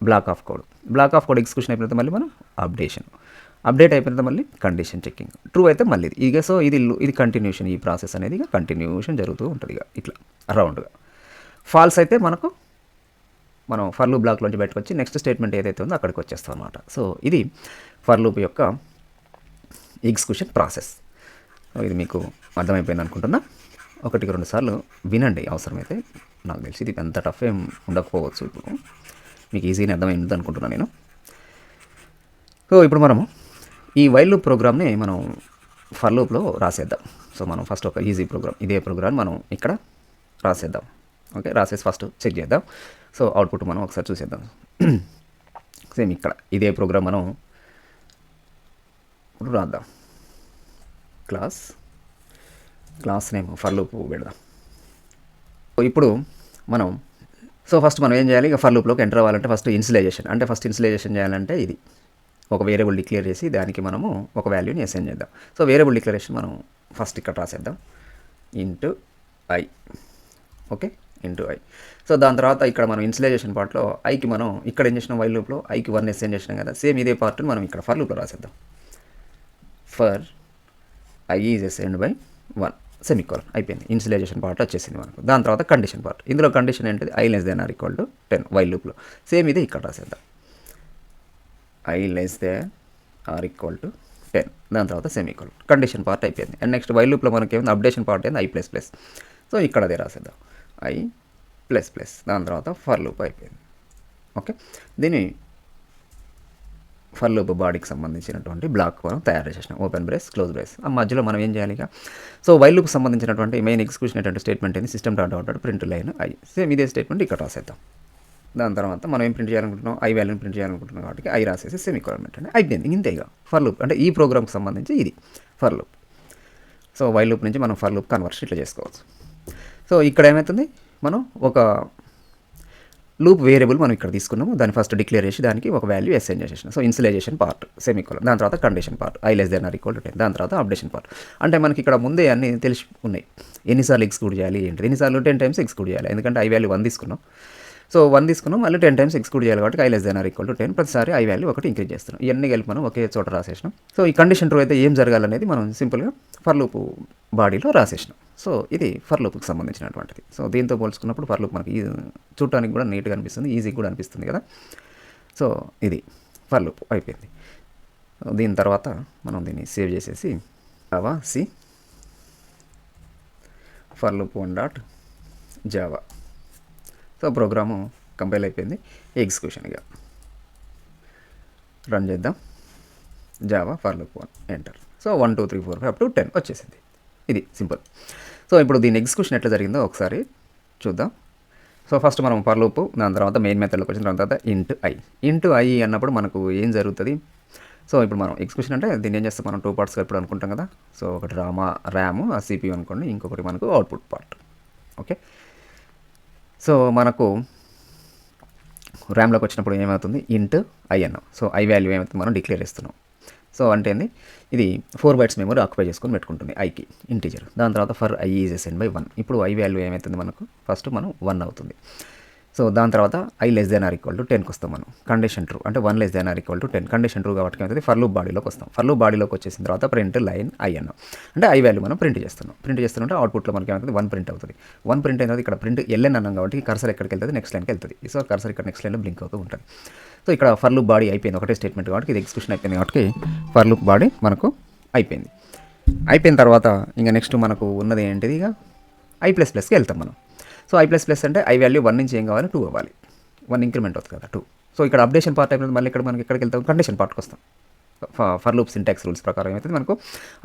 బ్లాక్ ఆఫ్ కోడ్ ఎగ్జిక్యూషన్ అయిపోయిన తర్వాత మళ్ళీ మనం అప్డేట్ అయిపోయిన తర్వాత మళ్ళీ కండిషన్ చెకింగ్, ట్రూ అయితే మళ్ళీ ఇక సో ఇది కంటిన్యూషన్, ఈ ప్రాసెస్ అనేది ఇక కంటిన్యూషన్ జరుగుతూ ఉంటుంది ఇక ఇట్లా రౌండ్గా. ఫాల్స్ అయితే మనం ఫర్ లూప్ బ్లాక్లోంచి బయటకు వచ్చి నెక్స్ట్ స్టేట్మెంట్ ఏదైతే ఉందో అక్కడికి వచ్చేస్తాం అనమాట. సో ఇది ఫర్ లూప్ యొక్క ఎగ్జిక్యూషన్ ప్రాసెస్. ఇది మీకు అర్థమైపోయింది అనుకుంటున్నా. 1-2 సార్లు వినండి అవసరమైతే. నాకు తెలిసి ఇది అంత టఫ్ ఏం ఉండకపోవచ్చు, ఇప్పుడు మీకు ఈజీగా అర్థమైంది అనుకుంటున్నాను నేను. సో ఇప్పుడు మనము ఈ వైల్ లూప్ ప్రోగ్రామ్ని మనం ఫర్ లూప్లో రాసేద్దాం. సో మనం ఫస్ట్ ఒక ఈజీ ప్రోగ్రామ్, ఇదే ప్రోగ్రామ్ మనం ఇక్కడ రాసేద్దాం. ఓకే, రాసేసి ఫస్ట్ చెక్ చేద్దాం. సో అవుట్పుట్ మనం ఒకసారి చూసేద్దాం. సేమ్ ఇక్కడ ఇదే ప్రోగ్రామ్ మనం ఇప్పుడు రాద్దాం. క్లాస్ నేమ్ ఫర్ లూప్ పెడదాం. ఇప్పుడు మనం ఫస్ట్ మనం ఏం చేయాలి, ఇక ఫర్ లూప్లోకి ఎంటర్ అవ్వాలంటే ఫస్ట్ ఇనిషియలైజేషన్ చేయాలంటే ఇది ఒక వేరియబుల్ డిక్లేర్ చేసి దానికి మనము ఒక వాల్యూని అసైన్ చేద్దాం. సో వేరియబుల్ డిక్లరేషన్ మనం ఫస్ట్ ఇక్కడ రాసేద్దాం, int I. Okay, int I. So దాని తర్వాత ఇక్కడ మనం ఇనిషియలైజేషన్ పార్ట్లో ఐకి మనం ఇక్కడ ఏం చేసినాం, వైల్ లూప్లో ఐకి 1 అసైన్ చేసినాం కదా, సేమ్ ఇదే పార్ట్ని మనం ఇక్కడ ఫర్ లూప్లో రాసేద్దాం. For I is assigned by 1 semicolon అయిపోయింది. ఇనిషియలైజేషన్ పార్ట్ వచ్చేసింది మనకు. దాని తర్వాత కండిషన్ పార్ట్, ఇందులో కండిషన్ ఏంటిది, i < > 10 వైల్ లూప్లో. సేమ్ ఇది ఇక్కడ రాసేద్దాం, i < < 10. 10, దాని తర్వాత సెమీకోలన్, కండిషన్ పార్ట్ అయిపోయింది. అండ్ నెక్స్ట్ వైల్ లూప్లో మనకి ఏమైంది, అప్డేషన్ పార్ట్ అయింది I++. సో ఇక్కడ అదే రాసేద్దాం I++, దాని తర్వాత ఫర్ లూప్ అయిపోయింది. ఓకే, దీన్ని ఫర్ లూప్ బాడీకి సంబంధించినటువంటి బ్లాక్ మనం తయారు చేసినాం, ఓపెన్ బ్రేస్ క్లోజ్ బ్రేస్. ఆ మధ్యలో మనం ఏం చేయాలి ఇక, సో వైల్ లూప్కి సంబంధించినటువంటి మెయిన్ ఎగ్జిక్యూషన్ ఏంటంటే స్టేట్మెంట్ ఏంది, system dot out print line I. Same ఇదే స్టేట్మెంట్ ఇక్కడ రాసేద్దాం. దాని తర్వాత మనం ఏం ప్రింట్ చేయాలనుకుంటున్నాం, I వాల్యూని ప్రింట్ చేయాలనుకుంటున్నాం కాబట్టి I రాసేసి సెమీకోలన్ పెట్టండి, అయిపోయింది. ఇంతే ఇక ఫర్ లూప్ అంటే ఈ ప్రోగ్రామ్కి సంబంధించి ఇది for loop. So while loop నుంచి మనం ఫర్ లూప్ కన్వర్షన్ ఇట్లా చేసుకోవచ్చు. సో ఇక్కడ ఏమవుతుంది, మనం ఒక లూప్ వేరియబుల్ మనం ఇక్కడ తీసుకున్నాము, దాన్ని ఫస్ట్ డిక్లేర్ చేసి దానికి ఒక వాల్యూ అసైన్ చేసేసిన. సో ఇన్సులైజేషన్ పార్ట్ సెమీకోలన్, దాని తర్వాత కండిషన్ పార్ట్ I<=10, దాని తర్వాత అప్డేషన్ పార్ట్. అంటే మనకి ఇక్కడ ముందే అన్నీ తెలిసి ఉన్నాయి, ఎన్నిసార్లు ఎక్స్క్యూట్ చేయాలి ఏంటి, ఎన్నిసార్లు 10 టైమ్స్ ఎక్స్క్యూట్ చేయాలి, ఎందుకంటే I వాల్యూ 1 తీసుకున్నాం. సో 1 తీసుకున్నాం, మళ్ళీ 10 టైమ్స్ ఎక్స్క్యూట్ చేయాలి కాబట్టి I<10, ప్రతిసారి I వాల్యూ ఒకటి ఇంక్రీజ్ చేస్తున్నాం. ఇవన్నీ కలిపి మనం ఒకే చోట రాసేసినాం. సో ఈ కండిషన్ ట్రూ అయితే ఏం జరగాలనేది మనం సింపుల్గా ఫర్ లూప్ బాడీలో రాసేసినాం. సో ఇది ఫర్ లూప్కి సంబంధించినటువంటిది. సో దీంతో పోల్చుకున్నప్పుడు ఫర్ లూప్ మనకి చూడటానికి కూడా నీట్గా అనిపిస్తుంది, ఈజీగా కూడా అనిపిస్తుంది కదా. సో ఇది ఫర్ లూప్ అయిపోయింది. దీని తర్వాత మనం దీన్ని సేవ్ చేసేసి javac for loop 1.java. So program compile అయిపోయింది, ఎగ్జిక్యూషన్గా రన్ చేద్దాం. Java for loop 1 enter. So 1 2 3 4 5 up to 10 వచ్చేసింది. ఇది సింపుల్. సో ఇప్పుడు దీని ఎగ్జిక్యూషన్ ఎట్లా జరిగిందో ఒకసారి చూద్దాం. సో ఫస్ట్ మనం ఫర్ లూప్, దాని తర్వాత మెయిన్ మెథడ్లోకి వచ్చిన తర్వాత ఇంటూ ఐ అన్నప్పుడు మనకు ఏం జరుగుతుంది. సో ఇప్పుడు మనం ఎగ్జిక్యూషన్ అంటే దీన్ని ఏం చేస్తాం, మనం 2 పార్ట్స్గా ఇప్పుడు అనుకుంటాం కదా. సో ఒకటి ర్యామ్ ఆ CPU అనుకోండి, ఇంకొకటి మనకు అవుట్పుట్ పార్ట్. ఓకే, సో మనకు ర్యామ్లోకి వచ్చినప్పుడు ఏమవుతుంది, ఇంటూ ఐ అన్నాం. సో I వాల్యూ ఏమవుతుంది మనం డిక్లేర్ చేస్తున్నాం. సో అంటే ఇది 4 bytes మెమరీ ఆక్యుపై చేసుకొని పెట్టుకుంటుంది ఐకి ఇంటీజర్. దాని తర్వాత for I is assigned by 1. ఇప్పుడు I వాల్యూ ఏమవుతుంది మనకు, ఫస్ట్ మనం 1 అవుతుంది. సో దాని తర్వాత I<10కి వస్తాం మనం, కండిషన్ ట్రూ అంటే 1<10, కండిషన్ ట్రూ కాబట్టి ఏమవుతుంది ఫర్ లూప్ బాడీలోకి వస్తాం. ఫర్ లూప్ బాడీలోకి వచ్చేసిన తర్వాత ప్రింట్ లైన్ I అన్నాం, అంటే I వాల్యూ మనం ప్రింట్ చేస్తుంటే అవుట్పుట్లో మనకి ఏమవుతుంది 1 ప్రింట్ అవుతుంది. 1 ప్రింట్ అయిన ఇక్కడ ప్రింట్ LN అన్నాం కాబట్టి కర్సర్ ఎక్కడికి వెళ్తుంది, నెక్స్ట్ లైన్కి వెళ్తుంది. సో కర్సర్ ఇక్కడ నెక్స్ట్ లైన్లో బ్లింక్ అవుతూ ఉంటుంది. సో ఇక్కడ ఫర్ లూప్ బాడీ అయిపోయింది, ఒకటే స్టేట్మెంట్ కాబట్టి ఇది ఎగ్జిక్యూషన్ అయిపోయింది కాబట్టి ఫర్ లూప్ బాడీ మనకు అయిపోయింది. అయిపోయిన తర్వాత ఇంకా నెక్స్ట్ మనకు ఉన్నది ఏంటిది, ఇక I++కి వెళ్తాం మనం. సో I++ అంటే I వాల్యూ 1 నుంచి ఏం కావాలి, 2 అవ్వాలి. 1 ఇంక్రిమెంట్ అవుతుంది కదా 2. సో ఇక్కడ అప్డేషన్ పార్ట్ అయిపోయింది, మళ్ళీ ఇక్కడ మనకి ఎక్కడికి వెళ్తాం, కండిషన్ పార్ట్కి వస్తాం. ఫర్ లూప్ సింటాక్స్ రూల్స్ ప్రకారం ఏమవుతుంది మనకు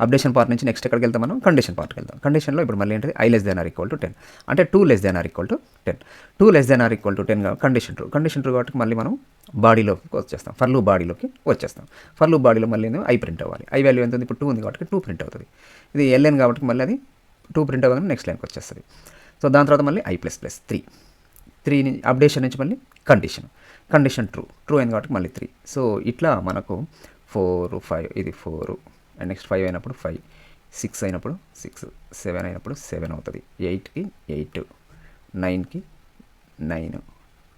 అప్డేషన్ పార్ట్ నుంచి నెక్స్ట్ ఎక్కడికి వెళ్తాం మనం, కండిషన్ పార్ట్కి వెళ్తాం. కండిషన్లో ఇప్పుడు మళ్ళీ ఏంటిది I<10, అంటే 2<10, 2<10 కండిషన్ ట్రూ కాబట్టి మళ్ళీ మనం బాడీలోకి వచ్చేస్తాం, ఫర్ లూప్ బాడీలోకి వచ్చేస్తాం. ఫర్ లూప్ బాడీలో మళ్ళీ I ప్రింట్ అవ్వాలి. I వాల్యూ ఎంత ఉంది, ఇప్పుడు 2 ఉంది కాబట్టి 2 ప్రింట్ అవుతుంది. ఇది LN కాబట్టి మళ్ళీ అది 2 ప్రింట్ అవ్వగానే నెక్స్ట్ లైన్కి వచ్చేస్తుంది. సో దాని తర్వాత మళ్ళీ I++, 3 అప్డేషన్ నుంచి మళ్ళీ కండిషన్ ట్రూ అయింది కాబట్టి మళ్ళీ 3. సో ఇట్లా మనకు 4 5 ఇది 4 అండ్ నెక్స్ట్ 5 అయినప్పుడు 5, 6 అయినప్పుడు 6, 7 అయినప్పుడు 7 అవుతుంది, 8కి 8, 9కి 9,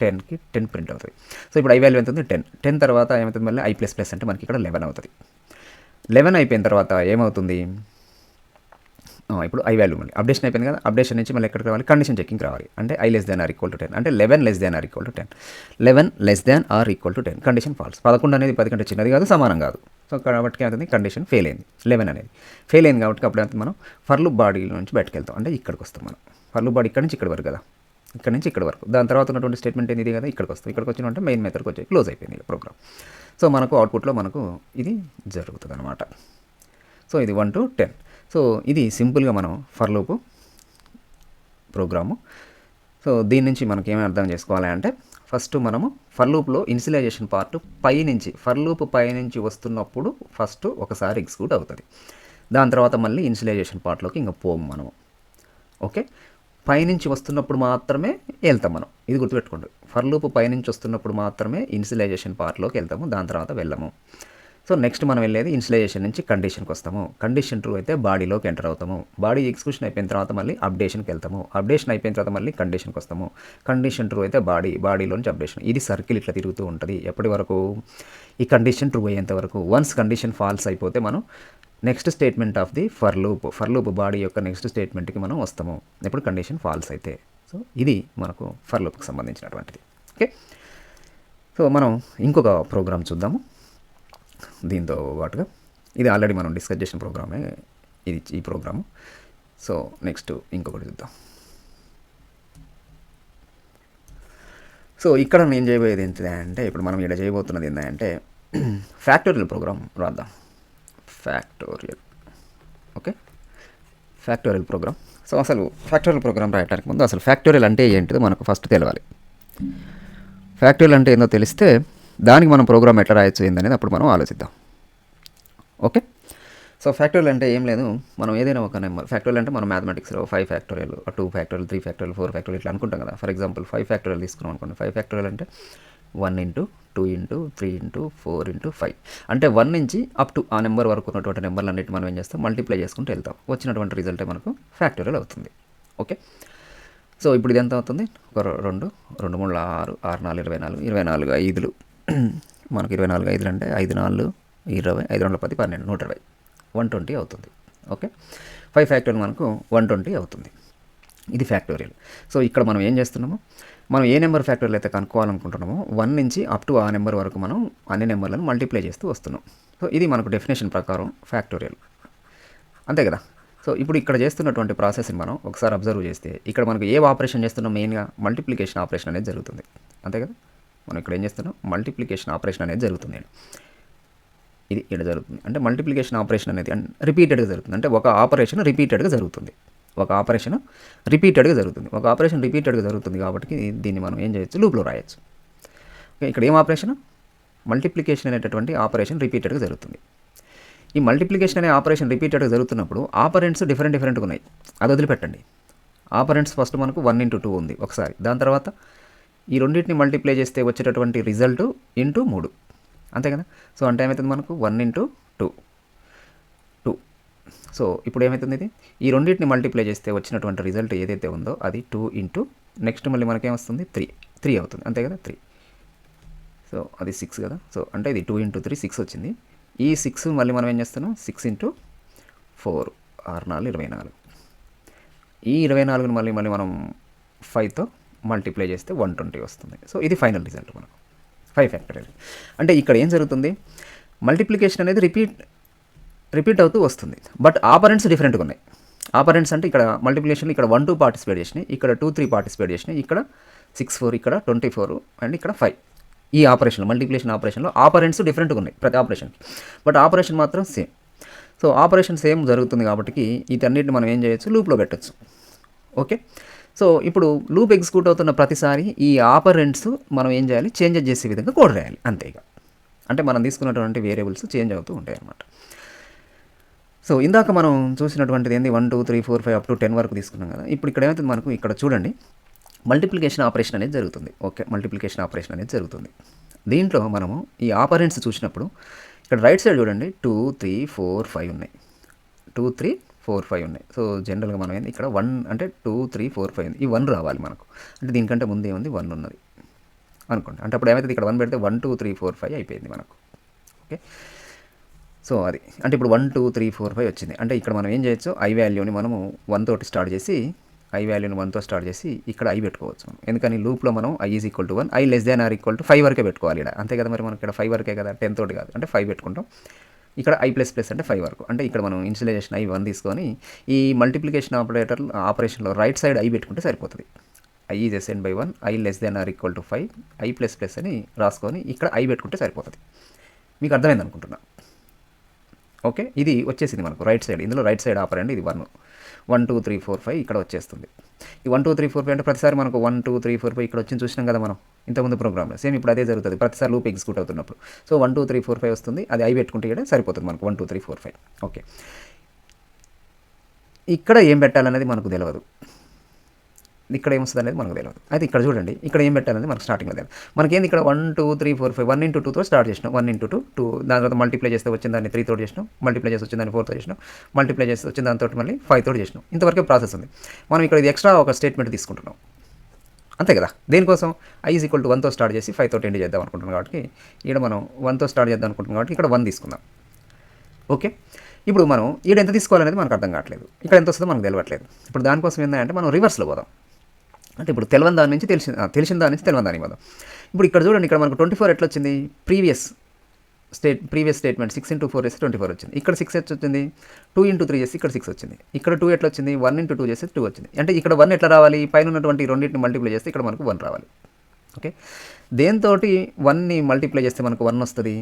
10కి 10 ప్రింట్ అవుతుంది. సో ఇప్పుడు I వాల్యూ ఎంత ఉంది 10 తర్వాత ఏమవుతుంది మళ్ళీ I++ అంటే మనకి ఇక్కడ 11 అవుతుంది. 11 అయిపోయిన తర్వాత ఏమవుతుంది, ఇప్పుడు I వాల్యూ మళ్ళీ అప్డేషన్ అయిపోయింది కదా, అప్డేషన్ నుంచి మళ్ళీ ఎక్కడికి రావాలి, కండిషన్ చెకింగ్ రావాలి. అంటే I<10, అంటే 11<10, 11<10, కండిషన్ ఫాల్స్. 11 అనేది 10 కంటే చిన్నది కాదు, సమానం కాదు. సో కాబట్టి ఏమవుతుంది, కండిషన్ ఫెయిల్ అయింది. 11 అనేది ఫెయిల్ అయింది కాబట్టి అప్పుడు ఏమవుతుంది మనం ఫర్ లూప్ బాడీలో నుంచి బయటకు వెళ్తాం, అంటే ఇక్కడికి వస్తాం మనం. ఫర్ లూప్ బాడీ ఇక్కడ నుంచి ఇక్కడ వరకు కదా, ఇక్కడ నుంచి ఇక్కడ వరకు. దాని తర్వాత ఉన్నటువంటి స్టేట్మెంట్ ఏంది కదా, ఇక్కడికి వస్తాం. ఇక్కడికి వచ్చినంటే మెయిన్ మెథడ్కి వచ్చి క్లోజ్ అయిపోయింది ప్రోగ్రామ్. సో మనకు అవుట్పుట్లో మనకు ఇది జరుగుతుంది అనమాట. సో ఇది 1 to 10. సో ఇది సింపుల్గా మనం ఫర్ లూప్ ప్రోగ్రాము. సో దీని నుంచి మనకి ఏమైనా అర్థం చేసుకోవాలి అంటే, ఫస్ట్ మనము ఫర్ లూప్లో ఇనిషియలైజేషన్ పార్ట్ ఫర్ లూప్ పై నుంచి వస్తున్నప్పుడు ఫస్ట్ ఒకసారి ఎగ్జిక్యూట్ అవుతుంది. దాని తర్వాత మళ్ళీ ఇనిషియలైజేషన్ పార్ట్లోకి ఇంకా పోము మనము. ఓకే, పైనుంచి వస్తున్నప్పుడు మాత్రమే వెళ్తాం మనం, ఇది గుర్తుపెట్టుకోండి. ఫర్ లూప్ పైనుంచి వస్తున్నప్పుడు మాత్రమే ఇనిషియలైజేషన్ పార్ట్లోకి వెళ్తాము, దాని తర్వాత వెళ్ళము. సో నెక్స్ట్ మనం వెళ్ళేది ఇనిషియలైజేషన్ నుంచి కండిషన్కి వస్తాము. కండిషన్ ట్రూ అయితే బాడీలోకి ఎంటర్ అవుతాము. బాడీ ఎగ్జిక్యూషన్ అయిపోయిన తర్వాత మళ్ళీ అప్డేషన్కి వెళ్తాము. అప్డేషన్ అయిపోయిన తర్వాత మళ్ళీ కండిషన్కి వస్తాము. కండిషన్ ట్రూ అయితే బాడీలోంచి అప్డేషన్. ఇది సర్కిల్ ఇట్లా తిరుగుతూ ఉంటుంది ఎప్పటి వరకు, ఈ కండిషన్ ట్రూ అయ్యేంత వరకు. వన్స్ కండిషన్ ఫాల్స్ అయిపోతే మనం next statement of the for loop body యొక్క నెక్స్ట్ స్టేట్మెంట్కి మనం వస్తాము, ఎప్పుడు కండిషన్ ఫాల్స్ అయితే. సో ఇది మనకు ఫర్ లూప్కి సంబంధించినటువంటిది. ఓకే, సో మనం ఇంకొక ప్రోగ్రామ్ చూద్దాము దీంతో పాటుగా. ఇది ఆల్రెడీ మనం డిస్కస్ చేసిన ప్రోగ్రామే ఇది, ఈ ప్రోగ్రాము. సో నెక్స్ట్ ఇంకొకటి చూద్దాం. సో ఇక్కడ నేను చేయబోయేది ఏంటంటే, ఇప్పుడు మనం ఇక్కడ చేయబోతున్నది ఏంటంటే ఫ్యాక్టోరియల్ ప్రోగ్రామ్ రాద్దాం. Factorial, okay, factorial program. So అసలు ఫ్యాక్టోరియల్ ప్రోగ్రామ్ రాయడానికి ముందు అసలు ఫ్యాక్టోరియల్ అంటే ఏంటిదో మనకు ఫస్ట్ తెలవాలి. ఫ్యాక్టోరియల్ అంటే ఏందో తెలిస్తే దానికి మనం ప్రోగ్రామ్ ఎట్లా రాయొచ్చు ఏందనేది అప్పుడు మనం ఆలోచిద్దాం. ఓకే, సో ఫ్యాక్టోరియల్ అంటే ఏం లేదు, మనం ఏదైనా ఒక నెంబర్, ఫ్యాక్టోరియల్ అంటే మనం మ్యాథమెటిక్స్లో 5 ఫ్యాక్టోరియల్, 2 ఫ్యాక్టోరియల్, 3 ఫ్యాక్టోరియల్, 4 ఫ్యాక్టోరియల్ ఇట్లా అనుకుంటాం కదా. ఫర్ ఎగ్జాంపుల్ 5 ఫ్యాక్టోరియల్ తీసుకున్నాం అనుకోండి. 5 ఫ్యాక్టోరియల్ అంటే 1 ఇంటూ 2 ఇంటూ 3 ఇంటూ 4 ఇంటూ 5, అంటే 1 నుంచి అప్ టు ఆ నెంబర్ వరకు ఉన్నటువంటి నెంబర్లు అన్నిటి మనం ఏం చేస్తాం, మల్టిప్లై చేసుకుంటూ వెళ్తాం. వచ్చినటువంటి రిజల్టే మనకు ఫ్యాక్టోరియల్ అవుతుంది. ఓకే, సో ఇప్పుడు ఇది ఎంత అవుతుంది, ఒక 2 2 3 6 6 4 24 24 5లు మనకు 24 5లు అంటే 5 4 20 5 2 10 12 120 120 అవుతుంది. ఓకే, 5 ఫ్యాక్టోరియల్ మనకు 120 అవుతుంది. ఇది ఫ్యాక్టోరియల్. సో ఇక్కడ మనం ఏం చేస్తున్నాము, మనం ఏ నెంబర్ ఫ్యాక్టోరియల్ అయితే కనుక్కోవాలనుకుంటున్నామో 1 నుంచి అప్ టు ఆ నెంబర్ వరకు మనం అన్ని నెంబర్లను మల్టిప్లై చేస్తూ వస్తున్నాం. సో ఇది మనకు డెఫినేషన్ ప్రకారం ఫ్యాక్టోరియల్, అంతే కదా. సో ఇప్పుడు ఇక్కడ చేస్తున్నటువంటి ప్రాసెస్ని మనం ఒకసారి అబ్జర్వ్ చేస్తే ఇక్కడ మనకు ఏ ఆపరేషన్ చేస్తున్నాం, మెయిన్గా మల్టిప్లికేషన్ ఆపరేషన్ అనేది జరుగుతుంది, అంతే కదా. మనం ఇక్కడ ఏం చేస్తున్నాం, మల్టిప్లికేషన్ ఆపరేషన్ అనేది జరుగుతుంది. ఇది ఇక్కడ జరుగుతుంది అంటే మల్టిప్లికేషన్ ఆపరేషన్ అనేది రిపీటెడ్గా జరుగుతుంది. అంటే ఒక ఆపరేషన్ రిపీటెడ్గా జరుగుతుంది, ఒక ఆపరేషన్ రిపీటెడ్గా జరుగుతుంది, ఒక ఆపరేషన్ రిపీటెడ్గా జరుగుతుంది. కాబట్టి దీన్ని మనం ఏం చేయొచ్చు, లూప్లో రాయొచ్చు. ఓకే, ఇక్కడ ఏం ఆపరేషన్, మల్టిప్లికేషన్ అనేటటువంటి ఆపరేషన్ రిపీటెడ్గా జరుగుతుంది. ఈ మల్టిప్లికేషన్ అనే ఆపరేషన్ రిపీటెడ్గా జరుగుతున్నప్పుడు ఆపరెంట్స్ డిఫరెంట్గా ఉన్నాయి, అది వదిలిపెట్టండి. ఆపరెంట్స్ ఫస్ట్ మనకు 1 ఇంటూ 2 ఉంది ఒకసారి, దాని తర్వాత ఈ రెండింటిని మల్టిప్లై చేస్తే వచ్చేటటువంటి రిజల్ట్ ఇంటూ 3, అంతే కదా. సో అంటే ఏమవుతుంది మనకు 1 ఇంటూ 2 2. సో ఇప్పుడు ఏమవుతుంది, ఇది ఈ రెండింటిని మల్టిప్లై చేస్తే వచ్చినటువంటి రిజల్ట్ ఏదైతే ఉందో అది 2 ఇంటూ నెక్స్ట్ మళ్ళీ మనకేమొస్తుంది 3 అవుతుంది, అంతే కదా 3. సో అది 6 కదా. సో అంటే ఇది 2 ఇంటూ 3 6 వచ్చింది. ఈ 6 మళ్ళీ మనం ఏం చేస్తున్నాం, 6 ఇంటూ 4 6 4 24. ఈ 24ని మళ్ళీ మనం 5తో మల్టిప్లై చేస్తే 120 వస్తుంది. సో ఇది ఫైనల్ రిజల్ట్ మనకు 5 ఫ్యాక్టోరియల్. అంటే ఇక్కడ ఏం జరుగుతుంది, మల్టిప్లికేషన్ అనేది రిపీట్ అవుతూ వస్తుంది, బట్ ఆపరెంట్స్ డిఫరెంట్గా ఉన్నాయి. ఆపరెంట్స్ అంటే ఇక్కడ మల్టిప్లికేషన్ ఇక్కడ 1 2 పార్టిసిపేట్ చేసినాయి, ఇక్కడ 2 3 పార్టిసిపేట్ చేసినాయి, ఇక్కడ 6 4, ఇక్కడ 24 అండ్ ఇక్కడ 5. ఈ ఆపరేషన్ మల్టిప్లికేషన్ ఆపరేషన్లో ఆపరెంట్స్ డిఫరెంట్గా ఉన్నాయి ప్రతి ఆపరేషన్కి, బట్ ఆపరేషన్ మాత్రం సేమ్. సో ఆపరేషన్ సేమ్ జరుగుతుంది కాబట్టి వీటన్నిటిని మనం ఏం చేయొచ్చు, లూప్లో పెట్టచ్చు. ఓకే, సో ఇప్పుడు లూప్ ఎగ్జిక్యూట్ అవుతున్న ప్రతిసారి ఈ ఆపరెంట్స్ మనం ఏం చేయాలి, చేంజెస్ చేసే విధంగా కోడ్ రాయాలి, అంతేగా. అంటే మనం తీసుకున్నటువంటి వేరియబుల్స్ చేంజ్ అవుతూ ఉంటాయి అన్నమాట. సో ఇందాక మనం చూసినటువంటిది ఏంది, 1 2 3 4 5 అప్ టు 10 వరకు తీసుకున్నాం కదా. ఇప్పుడు ఇక్కడ ఏమవుతుంది మనకు, ఇక్కడ చూడండి మల్టిప్లికేషన్ ఆపరేషన్ అనేది జరుగుతుంది. ఓకే, మల్టిప్లికేషన్ ఆపరేషన్ అనేది జరుగుతుంది. దీంట్లో మనము ఈ ఆపరెంట్స్ చూసినప్పుడు ఇక్కడ రైట్ సైడ్ చూడండి 2 3 4 5 ఉన్నాయి, 2 3 4 5 ఉన్నాయి. సో జనరల్గా మనం ఏంది ఇక్కడ 1 అంటే 2 3 4 5 ఉంది, ఈ 1 రావాలి మనకు. అంటే దీనికంటే ముందు ఏముంది 1 ఉన్నది అనుకోండి. అంటే అప్పుడు ఏమైతుంది, ఇక్కడ 1 పెడితే 1 2 3 4 5 అయిపోయింది మనకు. ఓకే, సో అది అంటే ఇప్పుడు 1 2 3 4 5 వచ్చింది. అంటే ఇక్కడ మనం ఏం చేయొచ్చు, ఐ వాల్యూని మనము 1 తోటి స్టార్ట్ చేసి, ఐ వాల్యూని 1తో స్టార్ట్ చేసి ఇక్కడ ఐ పెట్టుకోవచ్చు. ఎందుకని లూప్లో మనం I is equal to 1, I less than or equal to 5 వరకే పెట్టుకోవాలి ఇక్కడ, అంతే కదా. మరి మనకి ఇక్కడ 5 వరకే కదా, 10 తోటి కాదు, అంటే 5 పెట్టుకుంటాం. ఇక్కడ ఐ ప్లస్ ప్లస్ అంటే 5 వరకు, అంటే ఇక్కడ మనం ఇన్షియలైజేషన్ ఐ 1 తీసుకొని ఈ మల్టిప్లికేషన్ ఆపరేషన్లో రైట్ సైడ్ ఐ పెట్టుకుంటే సరిపోతుంది. I is assign by 1, I less than or equal to 5, I plus plus అని రాసుకొని ఇక్కడ ఐ పెట్టుకుంటే సరిపోతుంది. మీకు అర్థమైంది అనుకుంటున్నా. ఓకే, ఇది వచ్చేసింది మనకు రైట్ సైడ్. ఇందులో రైట్ సైడ్ ఆపరెంట్ ఇది 1 1 2 3 4 5 ఇక్కడ వచ్చేస్తుంది. ఈ 1 2 3 4 5 అంటే ప్రతిసారి మనకు 1 2 3 4 5 ఇక్కడ వచ్చింది చూసినాం కదా మనం ఇంతకుముందు ప్రోగ్రామ్లో. సేమ్ ఇప్పుడు అదే జరుగుతుంది ప్రతిసారి లూప్ ఎగ్జిక్యూట్ అవుతున్నప్పుడు. సో 1 2 3 4 5 వస్తుంది, అది ఐ పెట్టుకుంటే ఇక్కడ సరిపోతుంది మనకు 1 2 3 4 5. ఓకే, ఇక్కడ ఏం పెట్టాలనేది మనకు తెలియదు, ఇక్కడ ఏమొస్తుంది అనేది మనకు తెలియదు. అయితే ఇక్కడ చూడండి, ఇక్కడ ఏం పెట్టాలనేది మనకు స్టార్టింగ్లో తెలియదు. మనకేంది ఇక్కడ 1 2 3 4 5 1 ఇంటూ 2తో స్టార్ట్ చేసినాం, 1 ఇంటూ 2 2, దాని తర్వాత మల్టిప్లై చేస్తే వచ్చిన దాన్ని 3 తోటి చేసినాం, మల్టిప్లై చేసి వచ్చిన దాన్ని 4తో చేసినాం, మల్టిప్లై చేసి వచ్చిన దాంతో మళ్ళీ 5 తోటి చేసినాం. ఇంతవరకే ప్రాసెస్ ఉంది. మనం ఇక్కడ ఇది ఎక్స్ట్రా ఒక స్టేట్మెంట్ తీసుకుంటున్నాం, అంతే కదా. దేనికోసం, ఐ ఈజ్ ఈక్వల్ టు 1తో స్టార్ట్ చేసి 5 తోటి ఎండ్ చేద్దాం అనుకుంటున్నాం కాబట్టి ఇక్కడ మనం 1తో స్టార్ట్ చేద్దాం అనుకుంటున్నాం కాబట్టి ఇక్కడ 1 తీసుకుందాం. ఓకే, ఇప్పుడు మనం ఇక్కడ ఎంత తీసుకోవాలనేది మనకు అర్థం కావట్లేదు, ఇక్కడ ఎంత వస్తుందో మనకు తెలియట్లేదు. ఇప్పుడు దానికోసం ఏంటంటే మనం రివర్స్లో పోదాం. అంటే ఇప్పుడు తెలియని దాని నుంచి తెలిసిన దాని నుంచి తెలియని దానికి పోదాం. ఇప్పుడు ఇక్కడ చూడండి, ఇక్కడ మనకు 24 ఎట్లా వచ్చింది, ప్రీవియస్ ప్రీవియస్ స్టేట్మెంట్ 6 ఇంటూ 4 చేస్తే 24 వచ్చింది. ఇక్కడ 6 ఎట్లా వచ్చింది, 2 ఇంటూ 3 చేస్తే ఇక్కడ 6 వచ్చింది. ఇక్కడ 2 ఎట్లా వచ్చింది, 1 ఇంటూ 2 చేస్తే 2 వచ్చింది. అంటే ఇక్కడ 1 ఎట్లా రావాలి, పైన ఉన్నటువంటి రెండింటిని మల్టిప్లై చేస్తే ఇక్కడ మనకు 1 రావాలి. ఓకే, దేంతో 1ని మల్టిప్లై చేస్తే మనకు 1 వస్తుంది,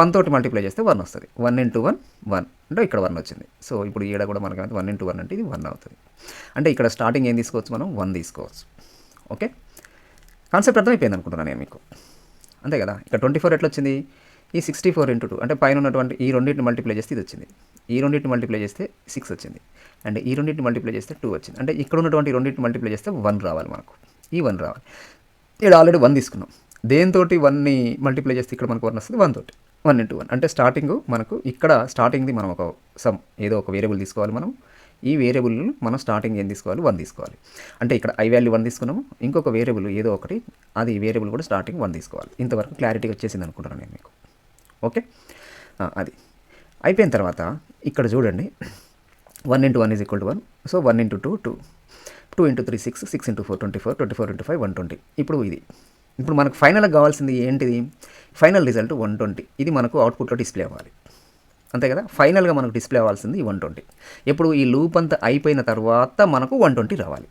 1 తోటి మల్టిప్లై చేస్తే 1 వస్తుంది. 1 ఇంటూ 1 1 అంటే ఇక్కడ 1 వచ్చింది. సో ఇప్పుడు ఈడ కూడా మనకు 1 ఇంటూ 1 అంటే ఇది 1 అవుతుంది. అంటే ఇక్కడ స్టార్టింగ్ ఏం తీసుకోవచ్చు, మనం 1 తీసుకోవచ్చు. ఓకే, కాన్సెప్ట్ అర్థమైపోయింది అనుకుంటున్నాను నేను మీకు, అంతే కదా. ఇక్కడ 24 ఎట్లా వచ్చింది, ఈ 64 ఇంటూ 2 అంటే పైన ఉన్నటువంటి ఈ రెండింటిని మల్టిప్లై చేస్తే ఇది వచ్చింది, ఈ రెండింటిని మల్టిప్లై చేస్తే 6 వచ్చింది, అండ్ ఈ రెండింటిని మల్టిప్లై చేస్తే 2 వచ్చింది. అంటే ఇక్కడ ఉన్నటువంటి రెండింటిని మల్టిప్లై చేస్తే 1 రావాలి మనకు, ఈ 1 రావాలి. ఇక్కడ ఆల్రెడీ 1 తీసుకున్నాం, దేంతో 1ని మల్టిప్లై చేస్తే ఇక్కడ మనకు 1 వస్తుంది, 1 తోటి 1 ఇంటూ 1 అంటే స్టార్టింగ్ మనకు ఇక్కడ స్టార్టింగ్ది మనం ఒక సమ్ ఏదో ఒక వేరియబుల్ తీసుకోవాలి. మనం ఈ వేరియబుల్ మనం స్టార్టింగ్ ఏం తీసుకోవాలి, 1 తీసుకోవాలి. అంటే ఇక్కడ ఐ వాల్యూ 1 తీసుకున్నాము, ఇంకొక వేరియబుల్ ఏదో ఒకటి, అది వేరియబుల్ కూడా స్టార్టింగ్ 1 తీసుకోవాలి. ఇంతవరకు క్లారిటీగా వచ్చేసింది అనుకుంటున్నాను నేను మీకు. ఓకే, అది అయిపోయిన తర్వాత ఇక్కడ చూడండి, 1 into 1 is equal to 1. So 1 into 2 2, 2 into 3 6, 6 into 4 24, 24 into 5 120. ఇప్పుడు మనకు ఫైనల్గా కావాల్సింది ఏంటిది, ఫైనల్ రిజల్ట్ 120. ఇది మనకు అవుట్పుట్లో డిస్ప్లే అవ్వాలి, అంతే కదా. ఫైనల్గా మనకు డిస్ప్లే అవ్వాల్సింది 120. ఎప్పుడు ఈ లూప్ అంతా అయిపోయిన తర్వాత మనకు 120 రావాలి.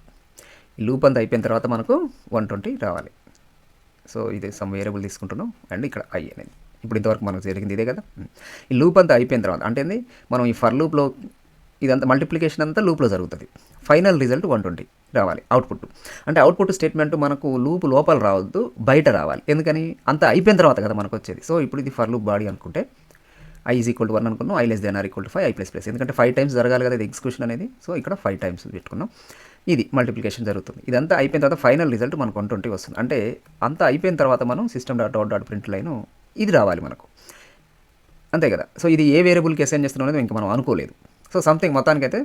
ఈ లూప్ అంతా అయిపోయిన తర్వాత మనకు 120 రావాలి. సో ఇది సమ్ వేరియబుల్ తీసుకుంటున్నాం, అండ్ ఇక్కడ ఐ అనేది ఇప్పుడు ఇంతవరకు మనకు జరిగింది ఇదే కదా. ఈ లూప్ అంతా అయిపోయిన తర్వాత అంటే మనం ఈ ఫర్ లూప్లో ఇదంతా మల్టిప్లికేషన్ అంతా లూప్లో జరుగుతుంది. ఫైనల్ రిజల్ట్ 120 రావాలి అవుట్పుట్. అంటే అవుట్పుట్ స్టేట్మెంట్ మనకు లూప్ లోపల రావద్దు, బయట రావాలి. ఎందుకని, అంతా అయిపోయిన తర్వాత కదా మనకు వచ్చేది. సో ఇప్పుడు ఇది ఫర్ లూప్ బాడీ అనుకుంటే i ఈజ్ ఈక్వల్ టు 1 అనుకున్నాం, i less than or equal to 5 i plus plus, ఎందుకంటే 5 టైమ్స్ జరగాలి కదా ఇది ఎగ్జిక్యూషన్ అనేది. సో ఇక్కడ 5 టైమ్స్ పెట్టుకున్నాం, ఇది మల్టిప్లికేషన్ జరుగుతుంది. ఇదంతా అయిపోయిన తర్వాత ఫైనల్ రిజల్ట్ మనకు 120 వస్తుంది. అంటే అంతా అయిపోయిన తర్వాత మనం system dot out dot print line ఇది రావాలి మనకు, అంతే కదా. సో ఇది ఏ వేరియబుల్కి అసైన్ చేస్తున్నాం అనేది ఇంకా మనం అనుకోలేదు. సో సంథింగ్ మొత్తానికైతే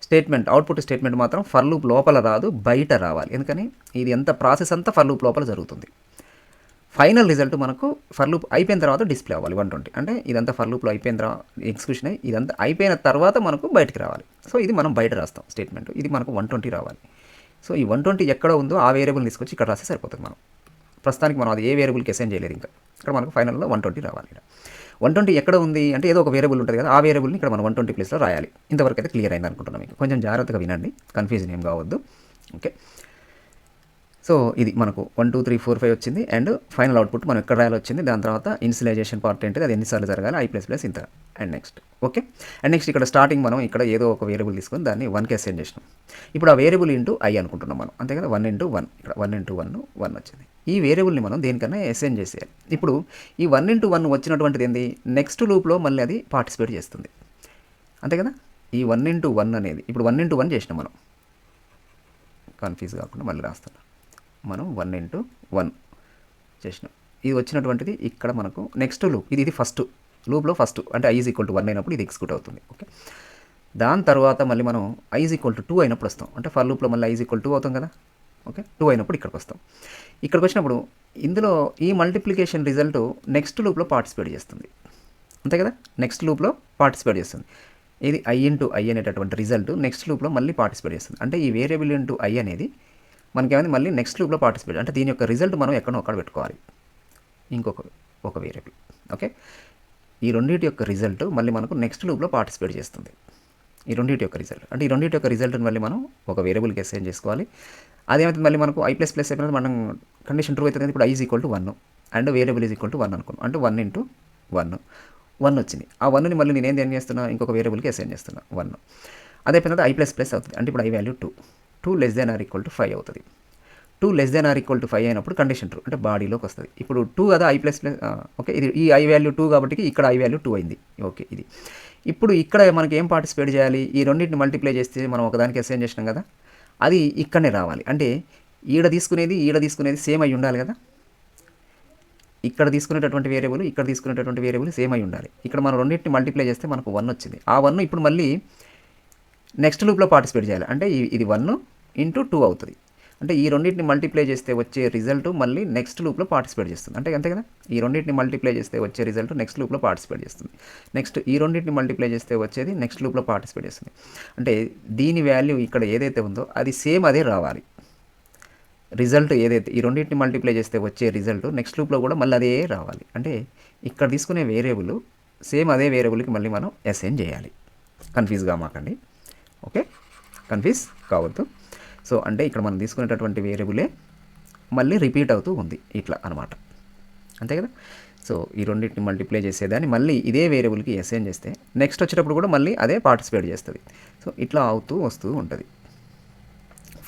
స్టేట్మెంట్ అవుట్పుట్ స్టేట్మెంట్ మాత్రం ఫర్ లూప్ లోపల రాదు, బయట రావాలి. ఎందుకని, ఇది ఎంత ప్రాసెస్ అంతా ఫర్ లూప్ లోపల జరుగుతుంది. ఫైనల్ రిజల్ట్ మనకు ఫర్ లూప్ అయిపోయిన తర్వాత డిస్ప్లే అవ్వాలి 120. అంటే ఇదంతా ఫర్ లూప్లో అయిపోయిన తర్వాత ఎగ్జిక్యూషన్ అయ్యి ఇదంతా అయిపోయిన తర్వాత మనకు బయటికి రావాలి. సో ఇది మనం బయట రాస్తాం స్టేట్మెంట్, ఇది మనకు 120 రావాలి. సో ఈ 120 ఎక్కడ ఉందో ఆ వేరియబుల్ తీసుకొచ్చి ఇక్కడ రాస్తే సరిపోతుంది. మనం ప్రస్తుతానికి మనం అది ఏ వేరియబుల్కి అసైన్ చేయలేదు ఇంకా. ఇక్కడ మనకు ఫైనల్లో 120 రావాలి. ఇక్కడ 120 ఎక్కడ ఉంది అంటే ఏదో ఒక వేరియబుల్ ఉంటుంది కదా, ఆ వేరియబుల్ని ఇక్కడ మనం 120 ప్లేస్లో రాయాలి. ఇంతవరకు అయితే క్లియర్ అయింది అనుకుంటున్నాం. మీకు కొంచెం జాగ్రత్తగా వినండి, కన్ఫ్యూజన్ ఏం కావద్దు. ఓకే, సో ఇది మనకు 1 2 3 4 5 వచ్చింది, అండ్ ఫైనల్ అవుట్పుట్ మనం ఎక్కడ రాయాలి వచ్చింది. దాని తర్వాత ఇనిషియలైజేషన్ పార్ట్ ఏంటిది, అది ఎన్నిసార్లు జరగాలి, i ప్లస్ ప్లస్ ఇంత, and next. Okay, and next ఇక్కడ స్టార్టింగ్ మనం ఇక్కడ ఏదో ఒక వేరియబుల్ తీసుకొని దాన్ని 1కి అసైన్ చేసినాం. ఇప్పుడు ఆ వేరియబుల్ ఇంటూ i అనుకుంటున్నాం మనం, అంతే కదా. 1 ఇంటూ 1 ఇక్కడ 1 ఇంటూ 1 1 వచ్చింది. ఈ వేరియబుల్ని మనం దేనికన్నా అసైన్ చేసేయాలి. ఇప్పుడు ఈ 1 ఇంటూ 1 వచ్చినటువంటిది ఏంది, నెక్స్ట్ లూప్లో మళ్ళీ అది పార్టిసిపేట్ చేస్తుంది, అంతే కదా. ఈ 1 ఇంటూ 1 అనేది ఇప్పుడు 1 ఇంటూ 1 చేసినాం మనం, కన్ఫ్యూజ్ కాకుండా మళ్ళీ రాస్తున్నాం. మనం 1 ఇంటూ 1 చేసినాం. ఇది వచ్చినటువంటిది ఇక్కడ మనకు నెక్స్ట్ లూప్, ఇది ఫస్ట్ లూప్లో ఫస్ట్ అంటే i ఈజ్ ఈక్వల్ టు 1 అయినప్పుడు ఇది ఎగ్జిక్యూట్ అవుతుంది. ఓకే, దాని తర్వాత మళ్ళీ మనం i ఈజ్ ఈక్వల్ టు 2 అయినప్పుడు వస్తాం. అంటే ఫర్ లూప్లో మళ్ళీ i ఈజ్ ఈక్వల్ 2 అవుతాం కదా. ఓకే, 2 అయినప్పుడు ఇక్కడికి వస్తాం. ఇక్కడికి వచ్చినప్పుడు ఇందులో ఈ మల్టిప్లికేషన్ రిజల్ట్ నెక్స్ట్ లూప్లో పార్టిసిపేట్ చేస్తుంది, అంతే కదా. నెక్స్ట్ లూప్లో పార్టిసిపేట్ చేస్తుంది. ఇది i ఇంటూ i అనేటటువంటి రిజల్ట్ నెక్స్ట్ లూప్లో మళ్ళీ పార్టిసిపేట్ చేస్తుంది. అంటే ఈ వేరియబుల్ ఇంటూ i అనేది మనకేమైంది మళ్ళీ నెక్స్ట్ లూప్లో పార్టిసిపేట్, అంటే దీని యొక్క రిజల్ట్ మనం ఎక్కడో అక్కడ పెట్టుకోవాలి, ఒక వేరియబుల్. ఓకే, ఈ రెండింటి యొక్క రిజల్ట్ మళ్ళీ మనకు నెక్స్ట్ లూప్లో పార్టిసిపేట్ చేస్తుంది. ఈ రెండింటి యొక్క రిజల్ట్ అంటే ఈ రెండింటి యొక్క రిజల్ట్ని మళ్ళీ మనం ఒక వేరియబుల్కి అసైన్ చేసుకోవాలి. అదేమైతే మళ్ళీ మనకు i ప్లస్ ప్లస్ అయిపోయినది మనం కండిషన్ ట్రూ అవుతుంది. ఇప్పుడు i is equal to 1 and variable is equal to 1 అనుకున్నాం. అంటే 1 ఇంటూ 1 వచ్చింది. ఆ 1ని మళ్ళీ నేను ఏం చేస్తున్నా, ఇంకొక వేరియబుల్కి అసైన్ చేస్తున్నా 1. అదే అయిపోయిన i ప్లస్ ప్లస్ అవుతుంది. అంటే ఇప్పుడు i value 2 less than or equal to 5 అవుతుంది. 2 less than or equal to 5 అయినప్పుడు కండిషన్ ట్రూ, అంటే బాడీలోకి వస్తుంది. ఇప్పుడు 2 కదా i ప్లస్ ప్లస్. ఓకే, ఇది ఈ i వాల్యూ 2 కాబట్టి ఇక్కడ i వాల్యూ 2 అయింది. ఓకే, ఇది ఇప్పుడు ఇక్కడ మనకి ఏం పార్టిసిపేట్ చేయాలి, ఈ రెండింటిని మల్టిప్లై చేస్తే మనం ఒకదానికి అసైన్ చేసినాం కదా, అది ఇక్కడనే రావాలి. అంటే ఈడ తీసుకునేది సేమ్ అయి ఉండాలి కదా. ఇక్కడ తీసుకునేటటువంటి వేరియబుల్ ఇక్కడ తీసుకునేటటువంటి వేరియబుల్ సేమ్ అయి ఉండాలి. ఇక్కడ మనం రెండింటిని మల్టిప్లై చేస్తే మనకు 1 వచ్చింది. ఆ 1 ఇప్పుడు మళ్ళీ నెక్స్ట్ లూప్లో పార్టిసిపేట్ చేయాలి. అంటే ఇది 1 ఇంటూ 2 అవుతుంది. అంటే ఈ రెండింటిని మల్టిప్లై చేస్తే వచ్చే రిజల్ట్ మళ్ళీ నెక్స్ట్ లూప్లో పార్టిసిపేట్ చేస్తుంది, అంటే అంతే కదా. ఈ రెండింటిని మల్టిప్లై చేస్తే వచ్చే రిజల్ట్ నెక్స్ట్ లూప్లో పార్టిసిపేట్ చేస్తుంది. నెక్స్ట్ ఈ రెండింటిని మల్టిప్లై చేస్తే వచ్చేది నెక్స్ట్ లూప్లో పార్టిసిపేట్ చేస్తుంది. అంటే దీని వాల్యూ ఇక్కడ ఏదైతే ఉందో అది సేమ్ అదే రావాలి. రిజల్ట్ ఏదైతే ఈ రెండింటిని మల్టిప్లై చేస్తే వచ్చే రిజల్ట్ నెక్స్ట్ లూప్లో కూడా మళ్ళీ అదే రావాలి. అంటే ఇక్కడ తీసుకునే వేరియబుల్ సేమ్ అదే వేరియబుల్కి మళ్ళీ మనం అసైన్ చేయాలి. కన్ఫ్యూజ్ కామాకండి, ఓకే, కన్ఫ్యూజ్ కావద్దు. సో అంటే ఇక్కడ మనం తీసుకునేటటువంటి వేరియబులే మళ్ళీ రిపీట్ అవుతూ ఉంది ఇట్లా అనమాట, అంతే కదా. సో ఈ రెండింటిని మల్టిప్లై చేసేదాన్ని మళ్ళీ ఇదే వేరియబుల్కి అసైన్ చేస్తే నెక్స్ట్ వచ్చేటప్పుడు కూడా మళ్ళీ అదే పార్టిసిపేట్ చేస్తుంది. సో ఇట్లా అవుతూ వస్తూ ఉంటుంది.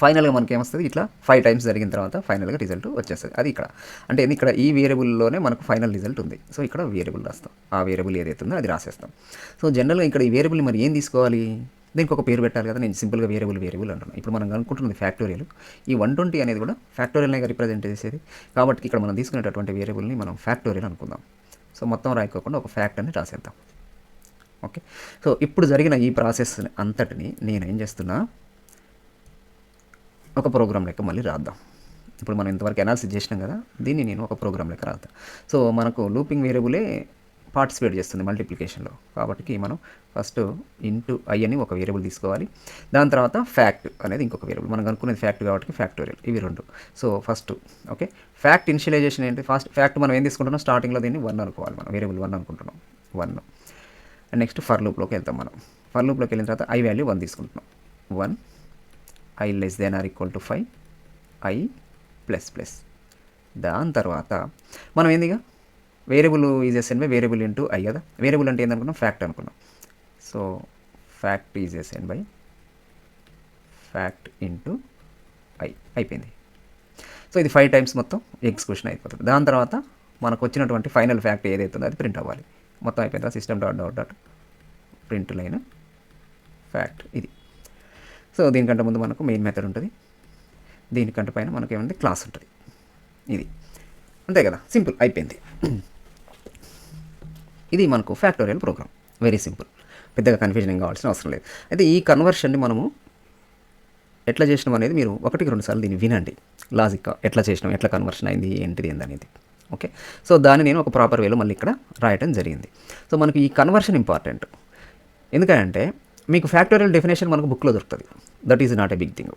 ఫైనల్గా మనకి ఏమొస్తుంది, ఇట్లా 5 టైమ్స్ జరిగిన తర్వాత ఫైనల్గా రిజల్ట్ వచ్చేస్తుంది. అది ఇక్కడ అంటే ఇక్కడ ఈ వేరియబుల్లోనే మనకు ఫైనల్ రిజల్ట్ ఉంది. సో ఇక్కడ వేరియబుల్ రాస్తాం, ఆ వేరియబుల్ ఏదైతే ఉందో అది రాసేస్తాం. సో జనరల్గా ఇక్కడ ఈ వేరియబుల్ మరి ఏం తీసుకోవాలి, దీనికి ఒక పేరు పెట్టాలి కదా. నేను సింపుల్గా వేరియబుల్ అంటున్నాను. ఇప్పుడు మనం అనుకుంటున్నది ఫ్యాక్టోరియల్. ఈ 120 అనేది కూడా ఫ్యాక్టోరియల్నే రిప్రజెంట్ చేసేది. కాబట్టి ఇక్కడ మనం తీసుకునేటటువంటి వేరియబుల్ని మనం ఫ్యాక్టోరియల్ అనుకుందాం. సో మొత్తం రాయకోకుండా ఒక ఫ్యాక్ట్ అని రాసేద్దాం, ఓకే. సో ఇప్పుడు జరిగిన ఈ ప్రాసెస్ అంతటిని నేను ఏం చేస్తున్నా, ఒక ప్రోగ్రామ్ లెక్క మళ్ళీ రాద్దాం. ఇప్పుడు మనం ఇంతవరకు అనాలిసిస్ చేసినాం కదా, దీన్ని నేను ఒక ప్రోగ్రామ్ లెక్క రాద్దాం. సో మనకు లూపింగ్ వేరియబులే పార్టిసిపేట్ చేస్తుంది మల్టిప్లికేషన్లో. కాబట్టి మనం ఫస్ట్ ఇంటూ ఐ అని ఒక వేరియబుల్ తీసుకోవాలి. దాని తర్వాత ఫ్యాక్ట్ అనేది ఇంకొక వేరియబుల్. మనం అనుకునేది ఫ్యాక్ట్ కాబట్టి ఫ్యాక్టోరియల్, ఇవి రెండు. So first okay, fact initialization ఏంటి, ఫస్ట్ ఫ్యాక్ట్ మనం ఏం తీసుకుంటున్నాం, స్టార్టింగ్లో దీన్ని 1 అనుకోవాలి. మనం వేరియబుల్ 1 అనుకుంటున్నాం, 1. అండ్ నెక్స్ట్ ఫర్ లూప్లోకి వెళ్తాం. మనం ఫర్ లూప్లోకి వెళ్ళిన తర్వాత ఐ వాల్యూ 1 తీసుకుంటున్నాం. 1 i less than or equal to 5 i plus plus. దాని తర్వాత మనం ఏందిగా variable is assign by variable int I కదా. వేరియబుల్ అంటే ఏందనుకున్నాం, ఫ్యాక్ట్ అనుకున్నాం. So fact is assign by fact int I, అయిపోయింది. సో ఇది 5 టైమ్స్ మొత్తం ఎగ్జిక్యూషన్ అయిపోతుంది. దాని తర్వాత మనకు వచ్చినటువంటి ఫైనల్ ఫ్యాక్ట్ ఏదైతే ఉందో అది ప్రింట్ అవ్వాలి. మొత్తం అయిపోయిన తర్వాత system dot dot dot print line fact ఇది. సో దీనికంటే ముందు మనకు మెయిన్ మెథడ్ ఉంటుంది, దీనికంటే పైన మనకు ఏమంటే క్లాస్ ఉంటుంది. ఇది అంతే కదా, సింపుల్ అయిపోయింది. ఇది మనకు ఫ్యాక్టోరియల్ ప్రోగ్రామ్, వెరీ సింపుల్, పెద్దగా కన్ఫ్యూజన్ కావాల్సిన అవసరం లేదు. అయితే ఈ కన్వర్షన్ని మనము ఎట్లా చేసినాం అనేది మీరు 1-2 సార్లు దీన్ని వినండి. లాజిక్ ఎట్లా చేసినాం, ఎట్లా కన్వర్షన్ అయింది, ఏంటిది ఏందనేది, ఓకే. సో దాన్ని నేను ఒక ప్రాపర్ వేలో మళ్ళీ ఇక్కడ రాయటం జరిగింది. సో మనకు ఈ కన్వర్షన్ ఇంపార్టెంట్, ఎందుకంటే మీకు ఫ్యాక్టోరియల్ డెఫినేషన్ మనకు బుక్లో దొరుకుతుంది. That is not a big thing.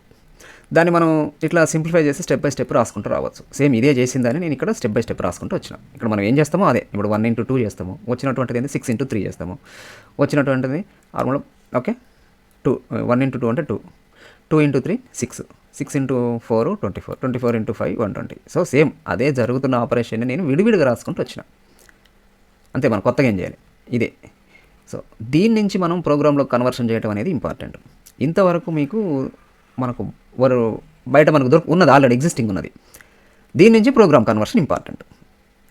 దాన్ని మనం ఇట్లా సింప్లిఫై చేసి స్టెప్ బై స్టెప్ రాసుకుంటూ రావచ్చు. సేమ్ ఇదే చేసిందని నేను ఇక్కడ స్టెప్ బై స్టెప్ రాసుకుంటూ వచ్చిన. ఇక్కడ మనం ఏం చేస్తామో అదే, ఇప్పుడు 1 into 2 చేస్తాము, వచ్చినటువంటిది ఏంటి 6 into 3 చేస్తాము, వచ్చినటువంటిది నార్మల్ ఓకే 2, 1 into 2 అంటే 2, 2 into 3 6, 6 into 4 24, 24 into 5 120. So same అదే జరుగుతున్న ఆపరేషన్ని నేను విడివిడిగా రాసుకుంటూ వచ్చిన, అంతే. మనం కొత్తగా ఏం చేయాలి, ఇదే. సో దీని నుంచి మనం ప్రోగ్రాంలో కన్వర్షన్ చేయడం అనేది ఇంపార్టెంట్. ఇంతవరకు మీకు మనకు బయట మనకు ఉన్నది ఆల్రెడీ ఎగ్జిస్టింగ్ ఉన్నది. దీని నుంచి ప్రోగ్రామ్ కన్వర్షన్ ఇంపార్టెంట్.